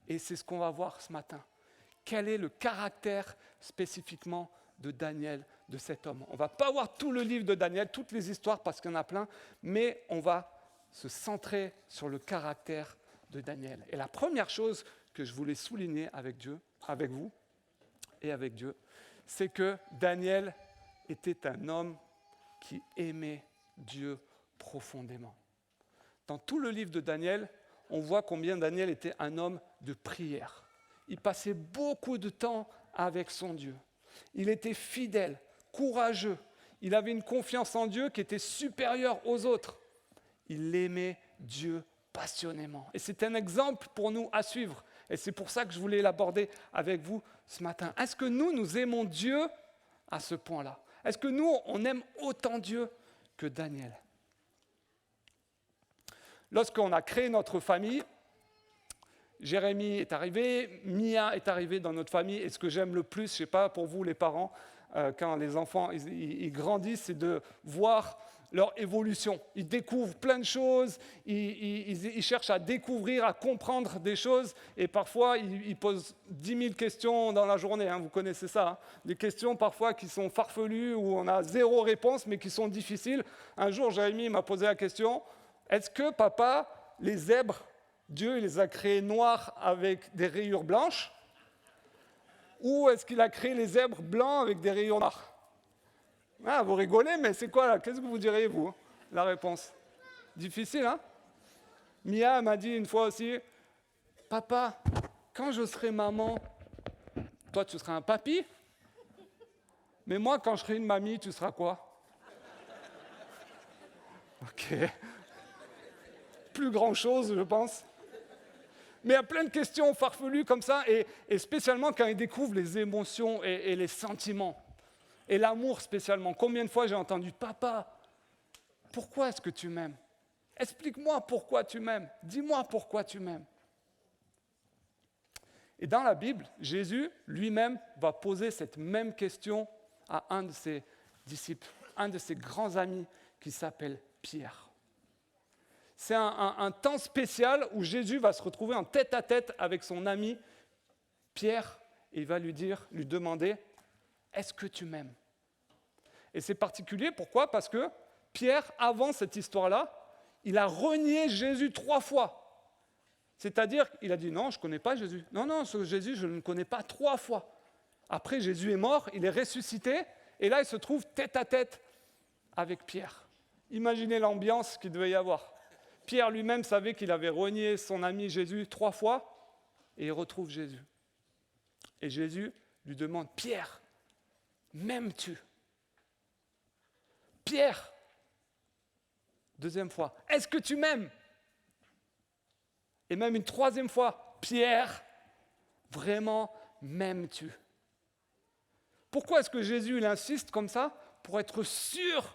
Et c'est ce qu'on va voir ce matin. Quel est le caractère spécifiquement de Daniel, de cet homme? On ne va pas voir tout le livre de Daniel, toutes les histoires parce qu'il y en a plein, mais on va se centrer sur le caractère de Daniel. Et la première chose que je voulais souligner avec Dieu, avec vous et avec Dieu, c'est que Daniel était un homme qui aimait Dieu profondément. Dans tout le livre de Daniel, on voit combien Daniel était un homme de prière. Il passait beaucoup de temps avec son Dieu. Il était fidèle, courageux. Il avait une confiance en Dieu qui était supérieure aux autres. Il aimait Dieu passionnément. Et c'est un exemple pour nous à suivre. Et c'est pour ça que je voulais l'aborder avec vous ce matin. Est-ce que nous aimons Dieu à ce point-là? Est-ce que nous, on aime autant Dieu que Daniel? Lorsqu'on a créé notre famille, Jérémie est arrivé, Mia est arrivée dans notre famille. Et ce que j'aime le plus, je ne sais pas pour vous les parents, quand les enfants ils grandissent, c'est de voir leur évolution. Ils découvrent plein de choses, ils cherchent à découvrir, à comprendre des choses, et parfois ils posent 10 000 questions dans la journée, hein, vous connaissez ça, hein. Des questions parfois qui sont farfelues, où on a zéro réponse, mais qui sont difficiles. Un jour, Jérémie m'a posé la question, est-ce que papa, les zèbres, Dieu il les a créés noirs avec des rayures blanches, ou est-ce qu'il a créé les zèbres blancs avec des rayures noires? Ah, vous rigolez, mais c'est quoi là? Qu'est-ce que vous diriez, vous, la réponse? Difficile, hein? Mia m'a dit une fois aussi, papa, quand je serai maman, toi tu seras un papy, mais moi quand je serai une mamie, tu seras quoi? Ok. Plus grand-chose, je pense. Mais il y a plein de questions farfelues comme ça, et spécialement quand ils découvrent les émotions et les sentiments. Et l'amour spécialement. Combien de fois j'ai entendu « Papa, pourquoi est-ce que tu m'aimes? Explique-moi pourquoi tu m'aimes. Dis-moi pourquoi tu m'aimes. » Et dans la Bible, Jésus lui-même va poser cette même question à un de ses disciples, un de ses grands amis qui s'appelle Pierre. C'est un temps spécial où Jésus va se retrouver en tête-à-tête avec son ami Pierre, et il va lui demander « Est-ce que tu m'aimes ?» Et c'est particulier, pourquoi? Parce que Pierre, avant cette histoire-là, il a renié Jésus 3 fois. C'est-à-dire, il a dit « Non, je ne connais pas Jésus. Non, ce Jésus, je ne le connais pas 3 fois. » Après, Jésus est mort, il est ressuscité, et là, il se trouve tête-à-tête avec Pierre. Imaginez l'ambiance qu'il devait y avoir. Pierre lui-même savait qu'il avait renié son ami Jésus 3 fois, et il retrouve Jésus. Et Jésus lui demande « Pierre, m'aimes-tu » Pierre, deuxième fois, est-ce que tu m'aimes? Et même une 3e fois, Pierre, vraiment m'aimes-tu? Pourquoi est-ce que Jésus il insiste comme ça? Pour être sûr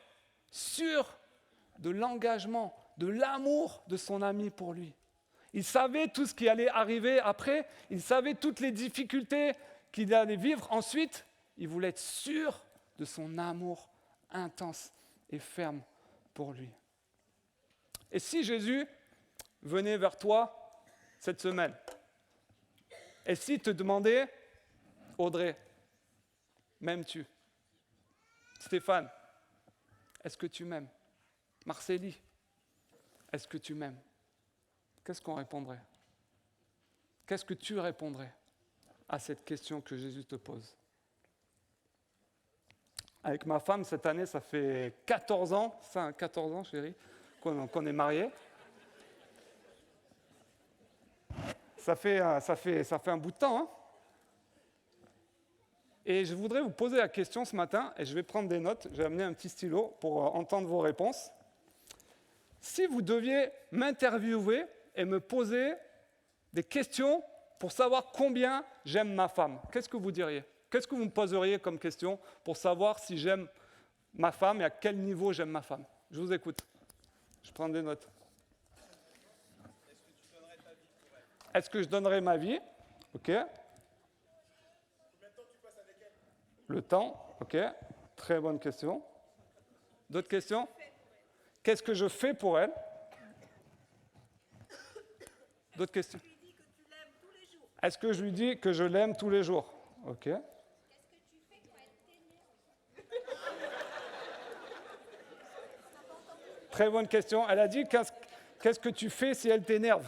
de l'engagement, de l'amour de son ami pour lui. Il savait tout ce qui allait arriver après, il savait toutes les difficultés qu'il allait vivre ensuite. Il voulait être sûr de son amour intense et ferme pour lui. Et si Jésus venait vers toi cette semaine, et s'il te demandait, Audrey, m'aimes-tu? Stéphane, est-ce que tu m'aimes? Marcélie, est-ce que tu m'aimes? Qu'est-ce qu'on répondrait? Qu'est-ce que tu répondrais à cette question que Jésus te pose? Avec ma femme, cette année, ça fait 14 ans, 14 ans, chérie, qu'on est mariés. Ça fait un bout de temps, hein? Et je voudrais vous poser la question ce matin, et je vais prendre des notes, j'ai amené un petit stylo pour entendre vos réponses. Si vous deviez m'interviewer et me poser des questions pour savoir combien j'aime ma femme, qu'est-ce que vous diriez? Qu'est-ce que vous me poseriez comme question pour savoir si j'aime ma femme et à quel niveau j'aime ma femme? Je vous écoute. Je prends des notes. Est-ce que je donnerais ma vie? Ok. Combien de temps tu passes avec elle? Le temps, ok. Très bonne question. D'autres questions? Qu'est-ce que je fais pour elle? D'autres questions? Est-ce que je lui dis que je l'aime tous les jours? Ok. Très bonne question. Elle a dit qu'est-ce que tu fais si elle t'énerve?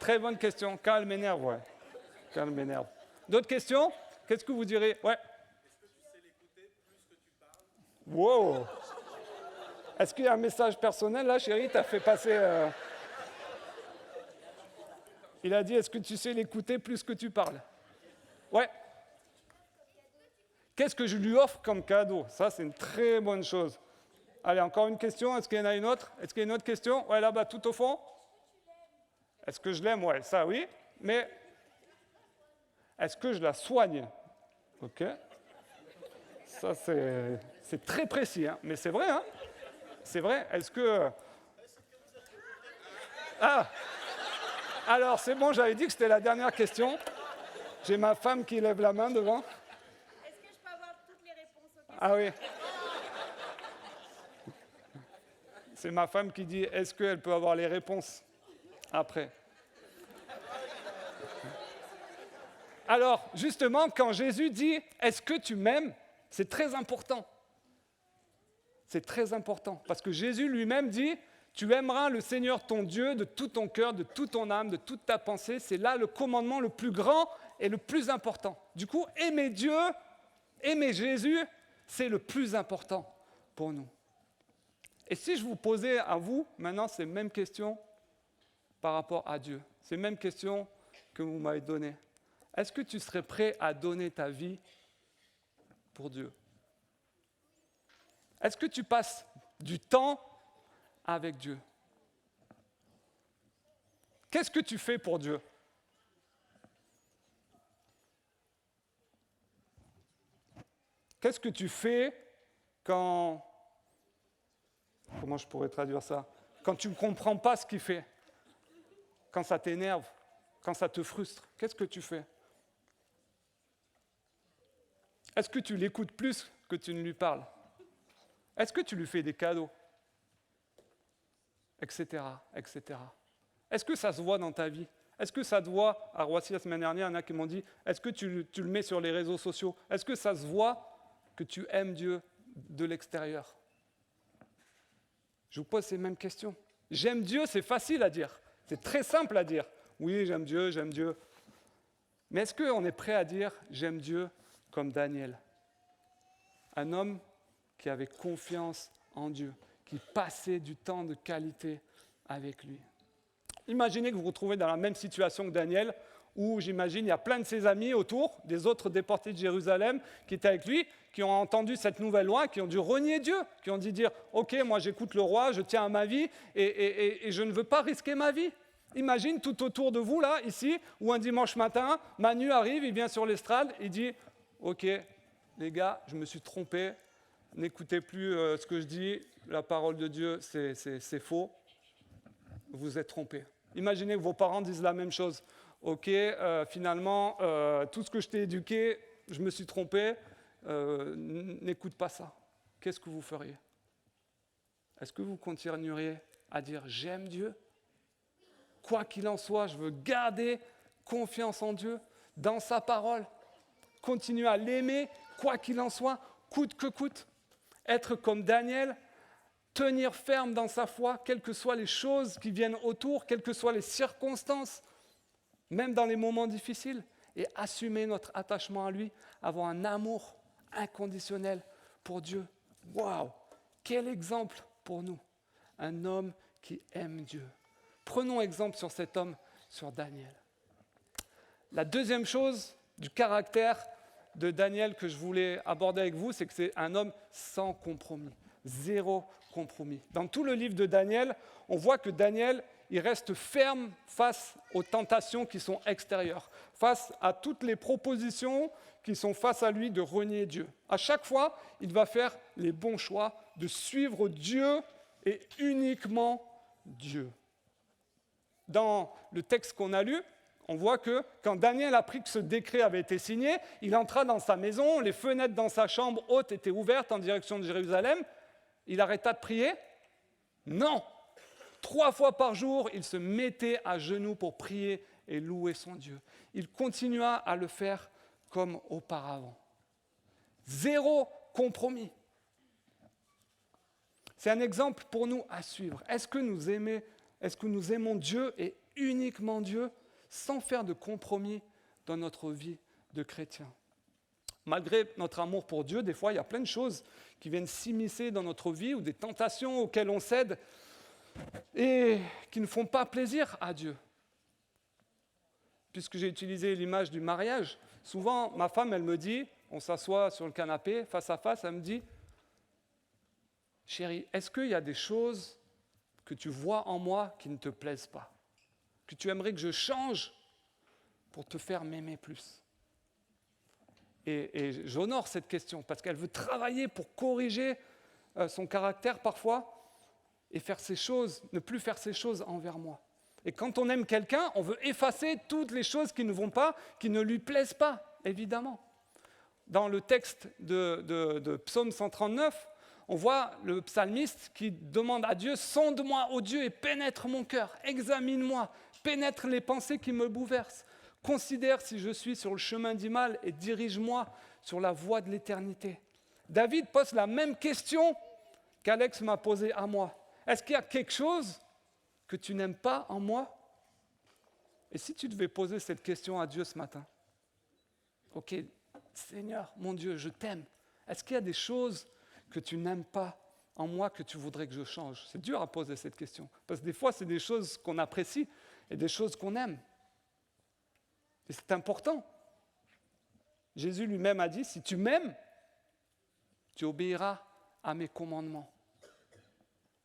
très bonne question. Quand elle m'énerve, ouais. Quand elle m'énerve. D'autres questions? Qu'est-ce que vous direz? Ouais. Est-ce que tu sais l'écouter plus que tu parles? Wow. Est-ce qu'il y a un message personnel là, chérie? T'as fait passer... Il a dit, est-ce que tu sais l'écouter plus que tu parles? Ouais. Qu'est-ce que je lui offre comme cadeau? Ça, c'est une très bonne chose. Allez, encore une question. Est-ce qu'il y en a une autre? Est-ce qu'il y a une autre question? Ouais, là-bas, tout au fond. Est-ce que je l'aime? Ouais, ça, oui. Mais est-ce que je la soigne? OK. Ça, c'est très précis, hein. Mais c'est vrai, hein. C'est vrai. Est-ce que... Ah! Alors, c'est bon, j'avais dit que c'était la dernière question. J'ai ma femme qui lève la main devant. Est-ce que je peux avoir toutes les réponses aux questions? Ah oui. C'est ma femme qui dit, est-ce qu'elle peut avoir les réponses après? Alors, justement, quand Jésus dit, est-ce que tu m'aimes? C'est très important. C'est très important, parce que Jésus lui-même dit, tu aimeras le Seigneur ton Dieu de tout ton cœur, de toute ton âme, de toute ta pensée. C'est là le commandement le plus grand et le plus important. Du coup, aimer Dieu, aimer Jésus, c'est le plus important pour nous. Et si je vous posais à vous, maintenant, ces mêmes questions par rapport à Dieu, ces mêmes questions que vous m'avez données, est-ce que tu serais prêt à donner ta vie pour Dieu? Est-ce que tu passes du temps avec Dieu? Qu'est-ce que tu fais pour Dieu? Qu'est-ce que tu fais quand... Comment je pourrais traduire ça? Quand tu ne comprends pas ce qu'il fait, quand ça t'énerve, quand ça te frustre, qu'est-ce que tu fais? Est-ce que tu l'écoutes plus que tu ne lui parles? Est-ce que tu lui fais des cadeaux? Etc., etc. Est-ce que ça se voit dans ta vie? Est-ce que ça te voit? À Roissy, la semaine dernière, il y en a qui m'ont dit, est-ce que tu le mets sur les réseaux sociaux? Est-ce que ça se voit que tu aimes Dieu de l'extérieur? Je vous pose ces mêmes questions. J'aime Dieu, c'est facile à dire. C'est très simple à dire. Oui, j'aime Dieu, j'aime Dieu. Mais est-ce qu'on est prêt à dire j'aime Dieu comme Daniel? Un homme qui avait confiance en Dieu, qui passait du temps de qualité avec lui. Imaginez que vous vous retrouvez dans la même situation que Daniel, où j'imagine il y a plein de ses amis autour, des autres déportés de Jérusalem qui étaient avec lui, qui ont entendu cette nouvelle loi, qui ont dû renier Dieu, qui ont dit dire « Ok, moi j'écoute le roi, je tiens à ma vie et je ne veux pas risquer ma vie ». Imagine tout autour de vous, là, ici, où un dimanche matin, Manu arrive, il vient sur l'estrade, il dit « Ok, les gars, je me suis trompé, n'écoutez plus ce que je dis, la parole de Dieu, c'est faux, vous êtes trompés. » Imaginez que vos parents disent la même chose. Ok, finalement, tout ce que je t'ai éduqué, je me suis trompé, n'écoute pas ça. Qu'est-ce que vous feriez? Est-ce que vous continueriez à dire « J'aime Dieu » ? Quoi qu'il en soit, je veux garder confiance en Dieu, dans sa parole, continuer à l'aimer, quoi qu'il en soit, coûte que coûte. Être comme Daniel, tenir ferme dans sa foi, quelles que soient les choses qui viennent autour, quelles que soient les circonstances, même dans les moments difficiles, et assumer notre attachement à lui, avoir un amour inconditionnel pour Dieu. Waouh! Quel exemple pour nous! Un homme qui aime Dieu. Prenons exemple sur cet homme, sur Daniel. La deuxième chose du caractère de Daniel que je voulais aborder avec vous, c'est que c'est un homme sans compromis, zéro compromis. Dans tout le livre de Daniel, on voit que Daniel, il reste ferme face aux tentations qui sont extérieures, face à toutes les propositions qui sont face à lui de renier Dieu. À chaque fois, il va faire les bons choix de suivre Dieu et uniquement Dieu. Dans le texte qu'on a lu, on voit que quand Daniel apprit que ce décret avait été signé, il entra dans sa maison, les fenêtres dans sa chambre haute étaient ouvertes en direction de Jérusalem. Il arrêta de prier? Non! 3 fois par jour, il se mettait à genoux pour prier et louer son Dieu. Il continua à le faire comme auparavant. Zéro compromis. C'est un exemple pour nous à suivre. Est-ce que nous aimons Dieu et uniquement Dieu, sans faire de compromis dans notre vie de chrétien. Malgré notre amour pour Dieu, des fois, il y a plein de choses qui viennent s'immiscer dans notre vie ou des tentations auxquelles on cède et qui ne font pas plaisir à Dieu. Puisque j'ai utilisé l'image du mariage, souvent, ma femme, elle me dit, on s'assoit sur le canapé, face à face, elle me dit, « Chérie, est-ce qu'il y a des choses que tu vois en moi qui ne te plaisent pas, que tu aimerais que je change pour te faire m'aimer plus ?» Et j'honore cette question parce qu'elle veut travailler pour corriger son caractère parfois et faire ces choses, ne plus faire ces choses envers moi. Et quand on aime quelqu'un, on veut effacer toutes les choses qui ne vont pas, qui ne lui plaisent pas, évidemment. Dans le texte de Psaume 139, on voit le psalmiste qui demande à Dieu « Sonde-moi, ô Dieu, et pénètre mon cœur, examine-moi, pénètre les pensées qui me bouleversent. Considère si je suis sur le chemin du mal et dirige-moi sur la voie de l'éternité. » David pose la même question qu'Alex m'a posée à moi. Est-ce qu'il y a quelque chose que tu n'aimes pas en moi? Et si tu devais poser cette question à Dieu ce matin? Ok, Seigneur, mon Dieu, je t'aime. Est-ce qu'il y a des choses que tu n'aimes pas en moi que tu voudrais que je change? C'est dur à poser cette question. Parce que des fois, c'est des choses qu'on apprécie et des choses qu'on aime. Et c'est important. Jésus lui-même a dit, si tu m'aimes, tu obéiras à mes commandements.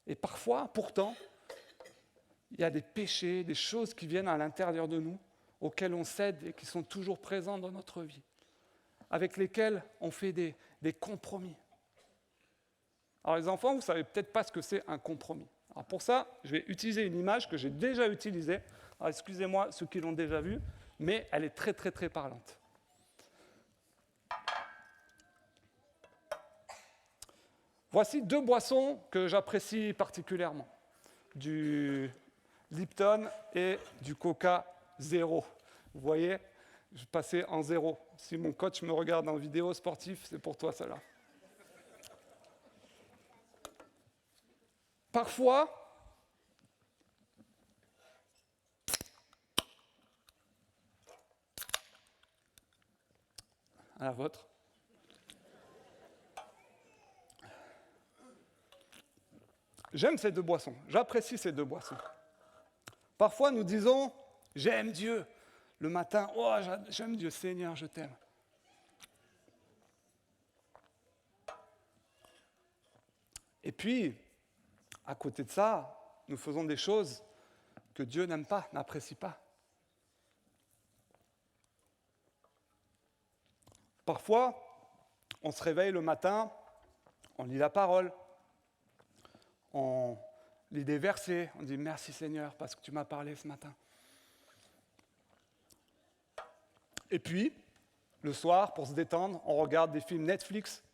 Et parfois, pourtant, il y a des péchés, des choses qui viennent à l'intérieur de nous, auxquelles on cède et qui sont toujours présents dans notre vie, avec lesquels on fait des compromis. Alors les enfants, vous ne savez peut-être pas ce que c'est un compromis. Alors pour ça, je vais utiliser une image que j'ai déjà utilisée. Alors excusez-moi ceux qui l'ont déjà vue, mais elle est très très très parlante. Voici deux boissons que j'apprécie particulièrement. Du Lipton et du Coca Zéro. Vous voyez, je passais en zéro. Si mon coach me regarde en vidéo sportive, c'est pour toi celle-là. Parfois, à la vôtre. J'aime ces deux boissons, j'apprécie ces deux boissons. Parfois, nous disons « j'aime Dieu ». Le matin, « oh, j'aime Dieu, Seigneur, je t'aime ». Et puis, à côté de ça, nous faisons des choses que Dieu n'aime pas, n'apprécie pas. Parfois, on se réveille le matin, on lit la parole, on lit des versets, on dit « Merci Seigneur parce que tu m'as parlé ce matin ». Et puis, le soir, pour se détendre, on regarde des films Netflix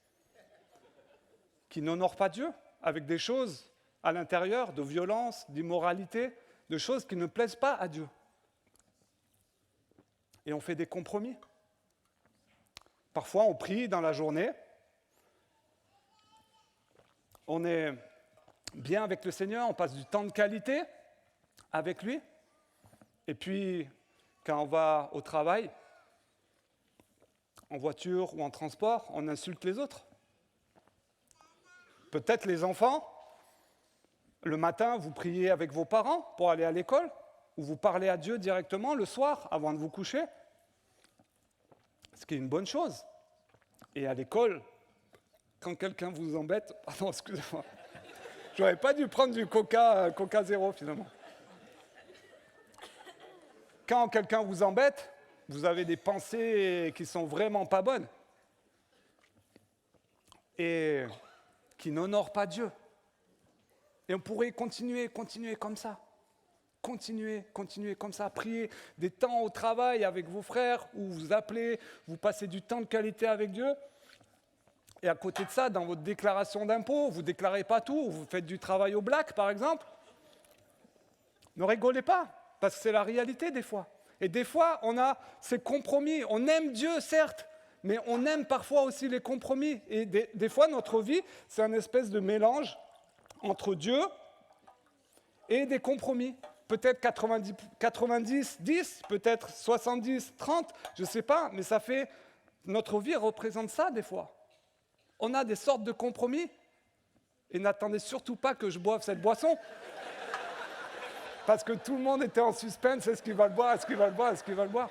qui n'honorent pas Dieu, avec des choses à l'intérieur de violence, d'immoralité, de choses qui ne plaisent pas à Dieu. Et on fait des compromis. Parfois, on prie dans la journée, on est bien avec le Seigneur, on passe du temps de qualité avec lui, et puis, quand on va au travail, en voiture ou en transport, on insulte les autres. Peut-être les enfants, le matin, vous priez avec vos parents pour aller à l'école, ou vous parlez à Dieu directement le soir avant de vous coucher, ce qui est une bonne chose. Et à l'école, quand quelqu'un vous embête, pardon, excusez-moi, j'aurais pas dû prendre du Coca Zéro finalement. Quand quelqu'un vous embête, vous avez des pensées qui sont vraiment pas bonnes et qui n'honorent pas Dieu. Et on pourrait continuer comme ça. Continuez comme ça. Priez des temps au travail avec vos frères, où vous appelez, vous passez du temps de qualité avec Dieu. Et à côté de ça, dans votre déclaration d'impôt, vous ne déclarez pas tout, vous faites du travail au black, par exemple. Ne rigolez pas, parce que c'est la réalité des fois. Et des fois, on a ces compromis. On aime Dieu, certes, mais on aime parfois aussi les compromis. Et des fois, notre vie, c'est un espèce de mélange entre Dieu et des compromis. peut-être 90, 10, peut-être 70, 30, je ne sais pas, mais ça fait... Notre vie représente ça des fois. On a des sortes de compromis. Et n'attendez surtout pas que je boive cette boisson. Parce que tout le monde était en suspense, est-ce qu'il va le boire, est-ce qu'il va le boire, est-ce qu'il va le boire.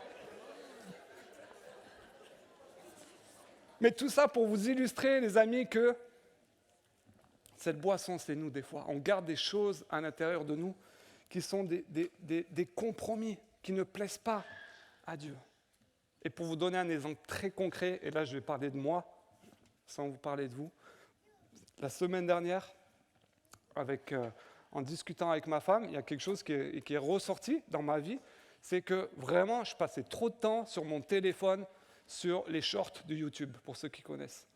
Mais tout ça pour vous illustrer, les amis, que cette boisson, c'est nous des fois. On garde des choses à l'intérieur de nous qui sont des compromis, qui ne plaisent pas à Dieu. Et pour vous donner un exemple très concret, et là je vais parler de moi, sans vous parler de vous, la semaine dernière, en discutant avec ma femme, il y a quelque chose qui est ressorti dans ma vie, c'est que vraiment je passais trop de temps sur mon téléphone, sur les shorts de YouTube, pour ceux qui connaissent.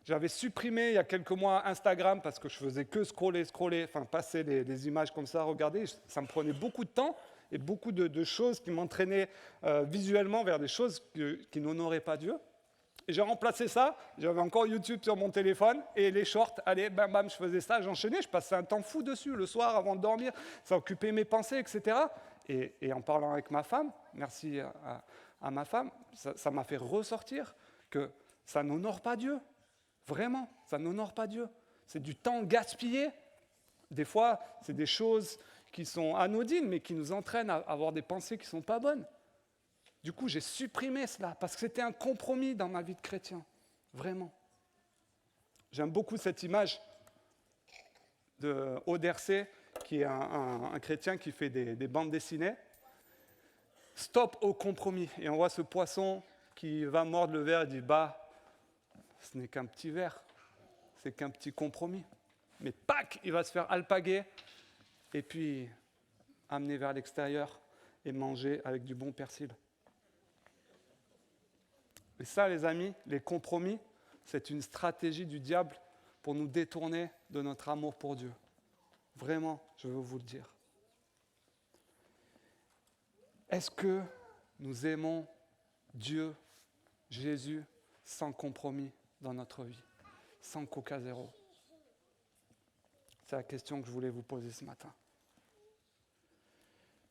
J'avais supprimé il y a quelques mois Instagram parce que je faisais que scroller, enfin passer les images comme ça, regarder, ça me prenait beaucoup de temps et beaucoup de choses qui m'entraînaient visuellement vers des choses qui n'honoraient pas Dieu. Et j'ai remplacé ça, j'avais encore YouTube sur mon téléphone et les shorts, allez, bam bam, je faisais ça, j'enchaînais, je passais un temps fou dessus le soir avant de dormir, ça occupait mes pensées, etc. Et en parlant avec ma femme, merci à ma femme, ça m'a fait ressortir que ça n'honore pas Dieu. Vraiment, ça n'honore pas Dieu. C'est du temps gaspillé. Des fois, c'est des choses qui sont anodines, mais qui nous entraînent à avoir des pensées qui ne sont pas bonnes. Du coup, j'ai supprimé cela, parce que c'était un compromis dans ma vie de chrétien. Vraiment. J'aime beaucoup cette image de Odercé, qui est un chrétien qui fait des bandes dessinées. Stop au compromis. Et on voit ce poisson qui va mordre le verre et dit, ce n'est qu'un petit verre, c'est qu'un petit compromis. Mais pac, il va se faire alpaguer et puis amener vers l'extérieur et manger avec du bon persil. Et ça, les amis, les compromis, c'est une stratégie du diable pour nous détourner de notre amour pour Dieu. Vraiment, je veux vous le dire. Est-ce que nous aimons Dieu, Jésus, sans compromis dans notre vie, sans Coca Zéro? C'est la question que je voulais vous poser ce matin.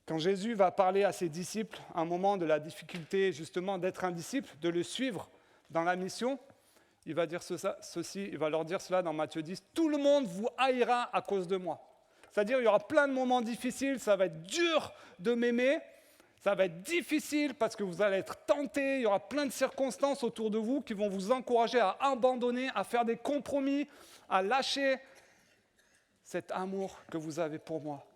Quand Jésus va parler à ses disciples, à un moment de la difficulté justement d'être un disciple, de le suivre dans la mission, il va dire ceci, il va leur dire cela dans Matthieu 10, « Tout le monde vous haïra à cause de moi. » C'est-à-dire, il y aura plein de moments difficiles, ça va être dur de m'aimer, ça va être difficile parce que vous allez être tentés, il y aura plein de circonstances autour de vous qui vont vous encourager à abandonner, à faire des compromis, à lâcher cet amour que vous avez pour moi.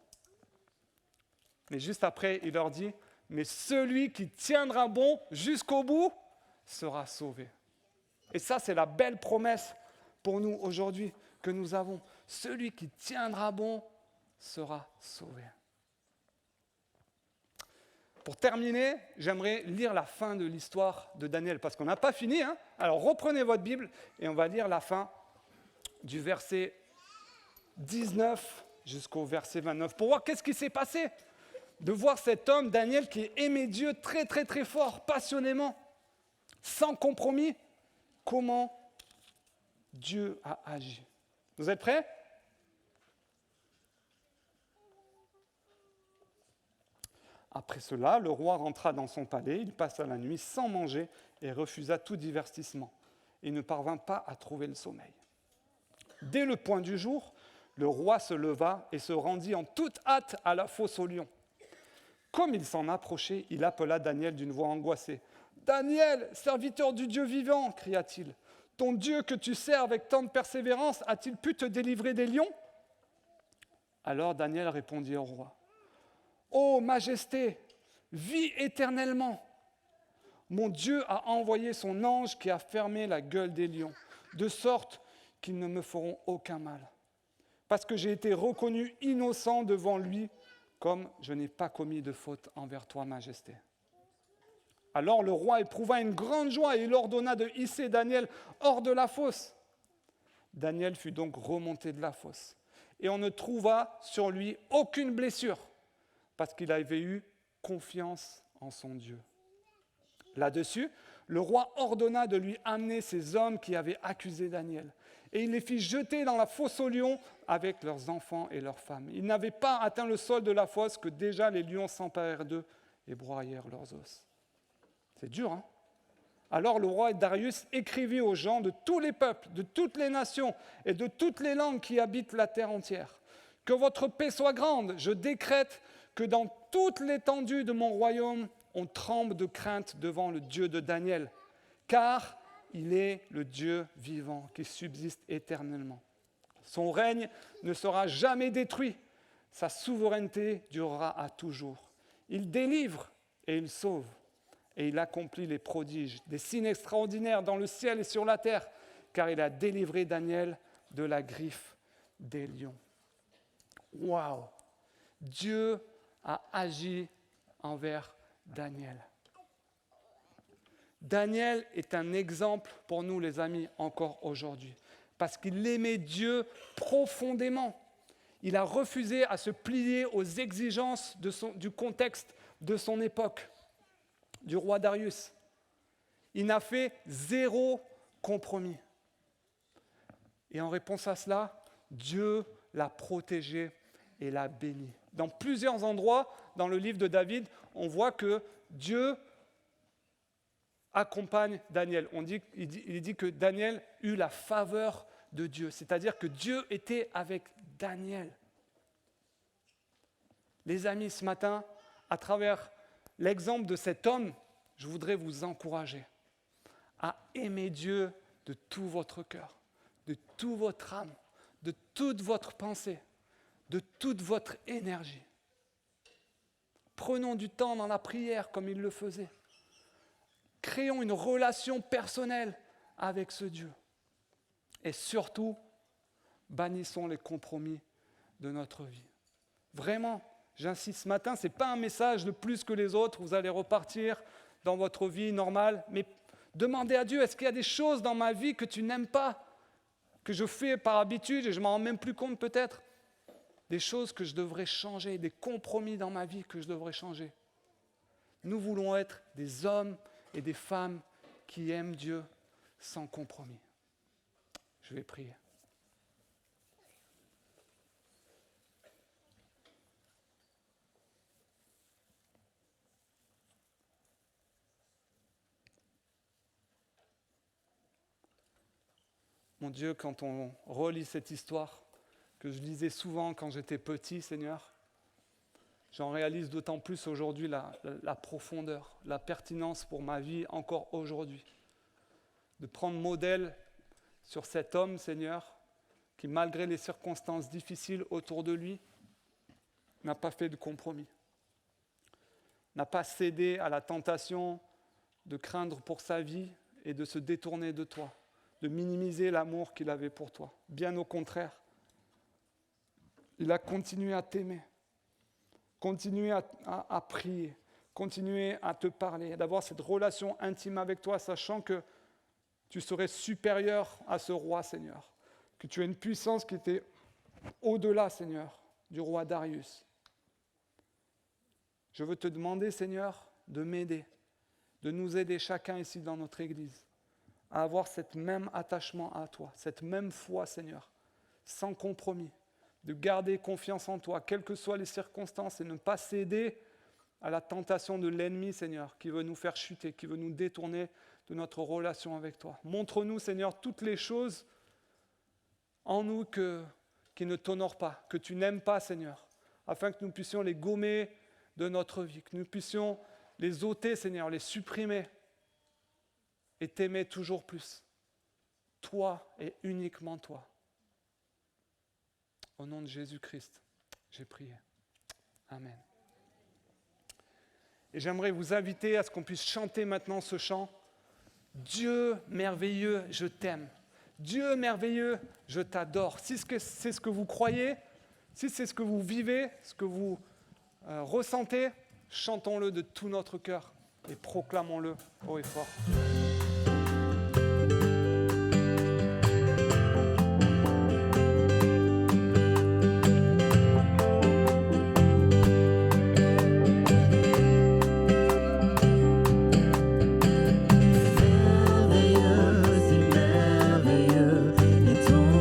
Mais juste après, il leur dit, « Mais celui qui tiendra bon jusqu'au bout sera sauvé. » Et ça, c'est la belle promesse pour nous aujourd'hui que nous avons. Celui qui tiendra bon sera sauvé. Pour terminer, j'aimerais lire la fin de l'histoire de Daniel, parce qu'on n'a pas fini. Alors reprenez votre Bible et on va lire la fin du verset 19 jusqu'au verset 29, pour voir qu'est-ce qui s'est passé. De voir cet homme, Daniel, qui aimait Dieu très très très fort, passionnément, sans compromis, comment Dieu a agi. Vous êtes prêts ? Après cela, le roi rentra dans son palais, il passa la nuit sans manger et refusa tout divertissement. Il ne parvint pas à trouver le sommeil. Dès le point du jour, le roi se leva et se rendit en toute hâte à la fosse aux lions. Comme il s'en approchait, il appela Daniel d'une voix angoissée. « Daniel, serviteur du Dieu vivant !» cria-t-il. « Ton Dieu que tu sers avec tant de persévérance a-t-il pu te délivrer des lions ?» Alors Daniel répondit au roi. « Ô Majesté, vis éternellement. Mon Dieu a envoyé son ange qui a fermé la gueule des lions, de sorte qu'ils ne me feront aucun mal. Parce que j'ai été reconnu innocent devant lui, comme je n'ai pas commis de faute envers toi, Majesté. » Alors le roi éprouva une grande joie et il ordonna de hisser Daniel hors de la fosse. Daniel fut donc remonté de la fosse et on ne trouva sur lui aucune blessure parce qu'il avait eu confiance en son Dieu. Là-dessus, le roi ordonna de lui amener ces hommes qui avaient accusé Daniel. et il les fit jeter dans la fosse aux lions avec leurs enfants et leurs femmes. Ils n'avaient pas atteint le sol de la fosse que déjà les lions s'emparèrent d'eux et broyèrent leurs os. C'est dur, hein? Alors le roi Darius écrivit aux gens de tous les peuples, de toutes les nations et de toutes les langues qui habitent la terre entière. Que votre paix soit grande. Je décrète que dans toute l'étendue de mon royaume, on tremble de crainte devant le Dieu de Daniel, car il est le Dieu vivant qui subsiste éternellement. Son règne ne sera jamais détruit, sa souveraineté durera à toujours. Il délivre et il sauve, et il accomplit les prodiges, des signes extraordinaires dans le ciel et sur la terre, car il a délivré Daniel de la griffe des lions. Waouh! Dieu a agi envers Daniel. Daniel est un exemple pour nous, les amis, encore aujourd'hui, parce qu'il aimait Dieu profondément. Il a refusé à se plier aux exigences du contexte de son époque, du roi Darius. Il n'a fait 0 compromis. Et en réponse à cela, Dieu l'a protégé et l'a béni. Dans plusieurs endroits dans le livre de David, on voit que Dieu accompagne Daniel. Il dit que Daniel eut la faveur de Dieu, c'est-à-dire que Dieu était avec Daniel. Les amis, ce matin, à travers l'exemple de cet homme, je voudrais vous encourager à aimer Dieu de tout votre cœur, de toute votre âme, de toute votre pensée, de toute votre énergie. Prenons du temps dans la prière comme il le faisait. Créons une relation personnelle avec ce Dieu. Et surtout, bannissons les compromis de notre vie. Vraiment, j'insiste ce matin, ce n'est pas un message de plus que les autres, vous allez repartir dans votre vie normale, mais demandez à Dieu, est-ce qu'il y a des choses dans ma vie que tu n'aimes pas, que je fais par habitude et je ne m'en rends même plus compte peut-être? Des choses que je devrais changer, des compromis dans ma vie que je devrais changer. Nous voulons être des hommes et des femmes qui aiment Dieu sans compromis. Je vais prier. Mon Dieu, quand on relit cette histoire, que je lisais souvent quand j'étais petit, Seigneur, j'en réalise d'autant plus aujourd'hui la profondeur, la pertinence pour ma vie encore aujourd'hui. De prendre modèle sur cet homme, Seigneur, qui malgré les circonstances difficiles autour de lui, n'a pas fait de compromis, n'a pas cédé à la tentation de craindre pour sa vie et de se détourner de toi, de minimiser l'amour qu'il avait pour toi. Bien au contraire, il a continué à t'aimer, continué à prier, continué à te parler, d'avoir cette relation intime avec toi, sachant que tu serais supérieur à ce roi, Seigneur, que tu as une puissance qui était au-delà, Seigneur, du roi Darius. Je veux te demander, Seigneur, de m'aider, de nous aider chacun ici dans notre Église à avoir cet même attachement à toi, cette même foi, Seigneur, sans compromis, de garder confiance en toi, quelles que soient les circonstances, et ne pas céder à la tentation de l'ennemi, Seigneur, qui veut nous faire chuter, qui veut nous détourner de notre relation avec toi. Montre-nous, Seigneur, toutes les choses en nous qui ne t'honorent pas, que tu n'aimes pas, Seigneur, afin que nous puissions les gommer de notre vie, que nous puissions les ôter, Seigneur, les supprimer et t'aimer toujours plus. Toi et uniquement toi. Au nom de Jésus-Christ, j'ai prié. Amen. Et j'aimerais vous inviter à ce qu'on puisse chanter maintenant ce chant. Dieu merveilleux, je t'aime. Dieu merveilleux, je t'adore. Si c'est ce que vous croyez, si c'est ce que vous vivez, ce que vous ressentez, chantons-le de tout notre cœur et proclamons-le haut et fort. Merveilleux, c'est merveilleux, et ton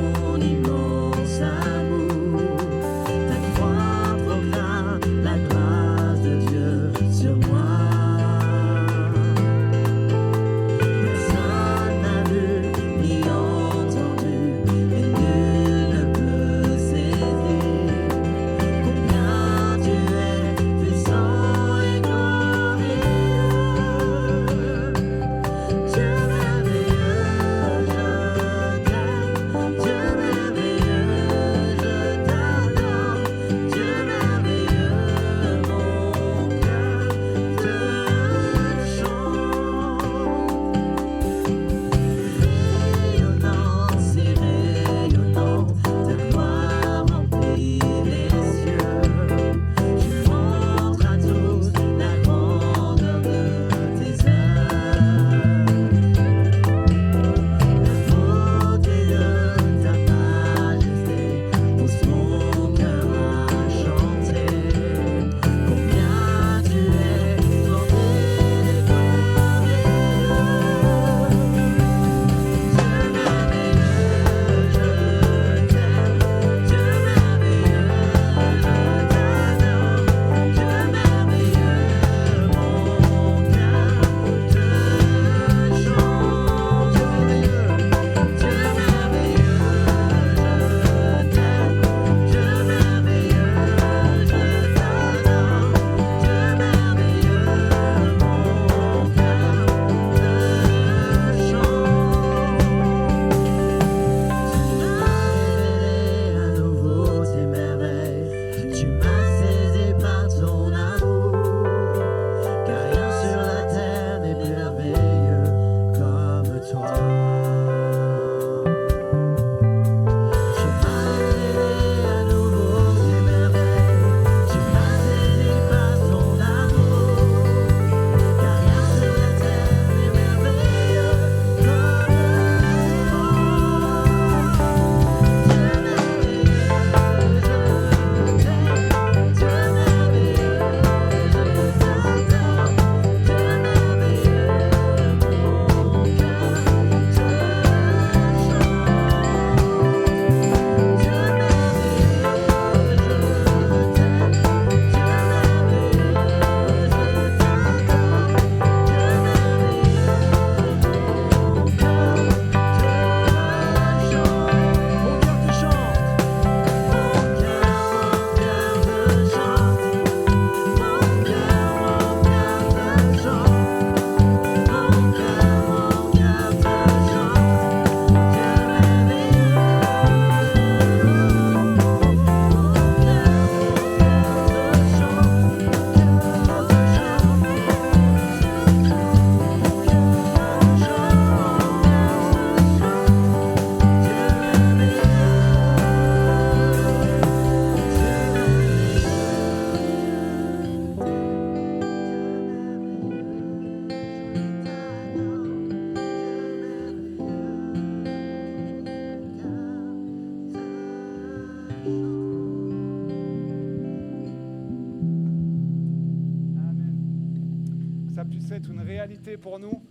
que ça puisse être une réalité pour nous.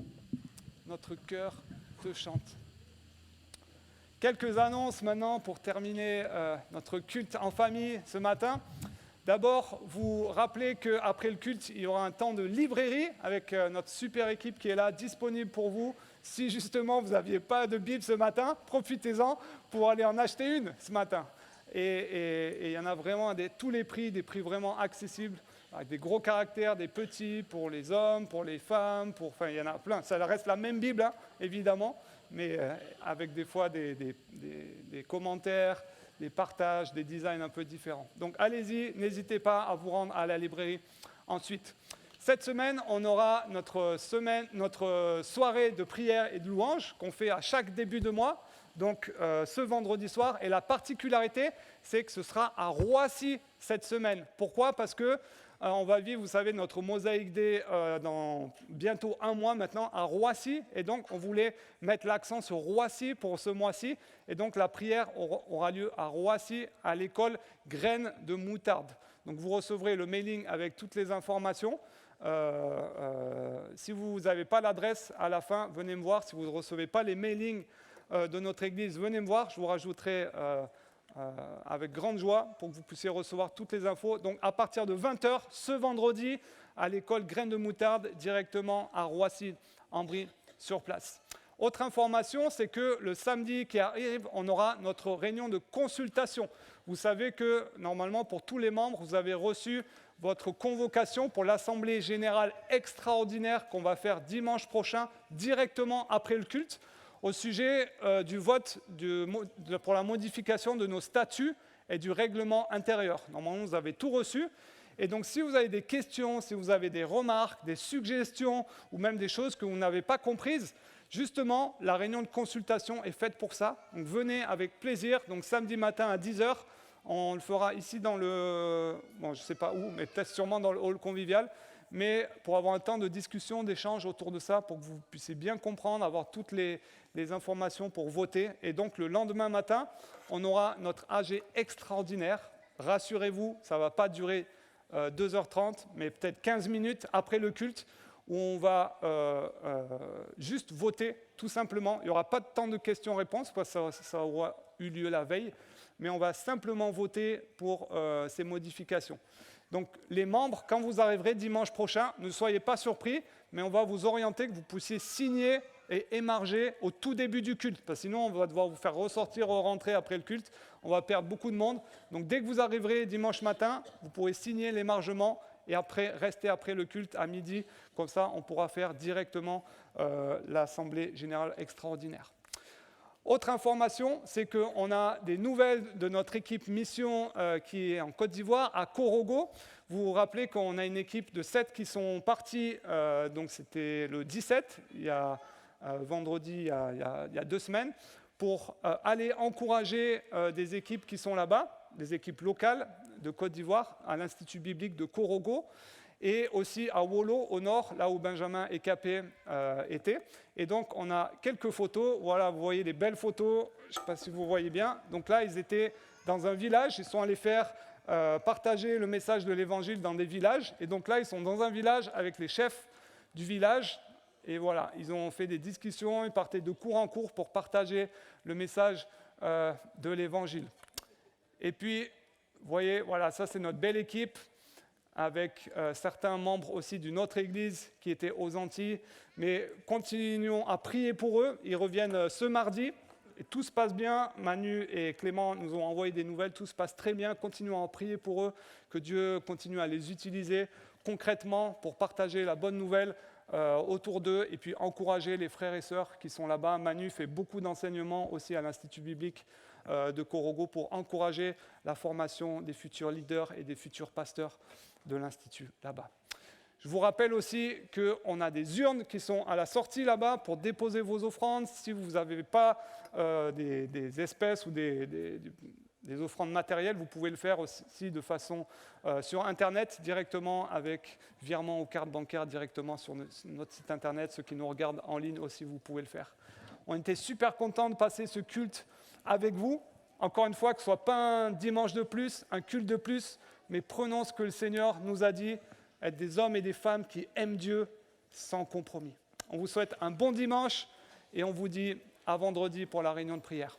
Notre cœur te chante. Quelques annonces maintenant pour terminer notre culte en famille ce matin. D'abord, vous rappelez qu'après le culte, il y aura un temps de librairie avec notre super équipe qui est là, disponible pour vous. Si justement vous n'aviez pas de Bible ce matin, profitez-en pour aller en acheter une ce matin. Et il y en a vraiment tous les prix, des prix vraiment accessibles, avec des gros caractères, des petits pour les hommes, pour les femmes, enfin il y en a plein. Ça reste la même Bible, hein, évidemment, mais avec des fois des commentaires, des partages, des designs un peu différents. Donc allez-y, n'hésitez pas à vous rendre à la librairie ensuite. Cette semaine, on aura notre soirée de prière et de louange qu'on fait à chaque début de mois, donc ce vendredi soir. Et la particularité, c'est que ce sera à Roissy cette semaine. Pourquoi ? Parce que on va vivre, vous savez, notre Mosaïque Day dans bientôt un mois maintenant à Roissy. Et donc, on voulait mettre l'accent sur Roissy pour ce mois-ci. Et donc, la prière aura lieu à Roissy, à l'école Graines de Moutarde. Donc, vous recevrez le mailing avec toutes les informations. Si vous n'avez pas l'adresse à la fin, venez me voir. Si vous ne recevez pas les mailings de notre église, venez me voir. Je vous rajouterai avec grande joie pour que vous puissiez recevoir toutes les infos. Donc à partir de 20h ce vendredi à l'école Graines de Moutarde directement à Roissy, en Brie, sur place. Autre information, c'est que le samedi qui arrive, on aura notre réunion de consultation. Vous savez que normalement pour tous les membres, vous avez reçu votre convocation pour l'Assemblée générale extraordinaire qu'on va faire dimanche prochain, directement après le culte, au sujet du vote pour la modification de nos statuts et du règlement intérieur. Normalement, vous avez tout reçu. Et donc, si vous avez des questions, si vous avez des remarques, des suggestions ou même des choses que vous n'avez pas comprises, justement, la réunion de consultation est faite pour ça. Donc, venez avec plaisir. Donc, samedi matin à 10h, on le fera ici dans le... Bon, je ne sais pas où, mais peut-être sûrement dans le hall convivial. Mais pour avoir un temps de discussion, d'échange autour de ça, pour que vous puissiez bien comprendre, avoir toutes les informations pour voter. Et donc, le lendemain matin, on aura notre AG extraordinaire. Rassurez-vous, ça ne va pas durer 2h30, mais peut-être 15 minutes après le culte, où on va juste voter, tout simplement. Il n'y aura pas de temps de questions-réponses, parce que ça aura eu lieu la veille, mais on va simplement voter pour ces modifications. Donc, les membres, quand vous arriverez dimanche prochain, ne soyez pas surpris, mais on va vous orienter, que vous puissiez signer et émarger au tout début du culte. Parce que sinon, on va devoir vous faire ressortir au rentrée après le culte. On va perdre beaucoup de monde. Donc, dès que vous arriverez dimanche matin, vous pourrez signer l'émargement et après, rester après le culte à midi. Comme ça, on pourra faire directement l'Assemblée générale extraordinaire. Autre information, c'est qu'on a des nouvelles de notre équipe mission qui est en Côte d'Ivoire, à Korogo. Vous vous rappelez qu'on a une équipe de 7 qui sont partis, donc c'était le 17, il y a vendredi, il y a 2 semaines, pour aller encourager des équipes qui sont là-bas, des équipes locales de Côte d'Ivoire, à l'Institut biblique de Korogo, et aussi à Wolo, au nord, là où Benjamin et Capé étaient. Et donc, on a quelques photos. Voilà, vous voyez les belles photos. Je ne sais pas si vous voyez bien. Donc là, ils étaient dans un village. Ils sont allés faire partager le message de l'Évangile dans des villages. Et donc là, ils sont dans un village avec les chefs du village. Et voilà, ils ont fait des discussions. Ils partaient de cours en cours pour partager le message de l'Évangile. Et puis, vous voyez, voilà, ça, c'est notre belle équipe, avec certains membres aussi d'une autre église qui était aux Antilles. Mais continuons à prier pour eux. Ils reviennent ce mardi et tout se passe bien. Manu et Clément nous ont envoyé des nouvelles. Tout se passe très bien. Continuons à prier pour eux, que Dieu continue à les utiliser concrètement pour partager la bonne nouvelle autour d'eux et puis encourager les frères et sœurs qui sont là-bas. Manu fait beaucoup d'enseignements aussi à l'Institut biblique de Korogo pour encourager la formation des futurs leaders et des futurs pasteurs de l'Institut là-bas. Je vous rappelle aussi qu'on a des urnes qui sont à la sortie là-bas pour déposer vos offrandes. Si vous n'avez pas des espèces ou des offrandes matérielles, vous pouvez le faire aussi de façon sur Internet, directement avec virement ou carte bancaire directement sur notre site Internet. Ceux qui nous regardent en ligne aussi, vous pouvez le faire. On était super contents de passer ce culte avec vous. Encore une fois, que ce ne soit pas un dimanche de plus, un culte de plus, mais prenons ce que le Seigneur nous a dit, être des hommes et des femmes qui aiment Dieu, sans compromis. On vous souhaite un bon dimanche et on vous dit à vendredi pour la réunion de prière.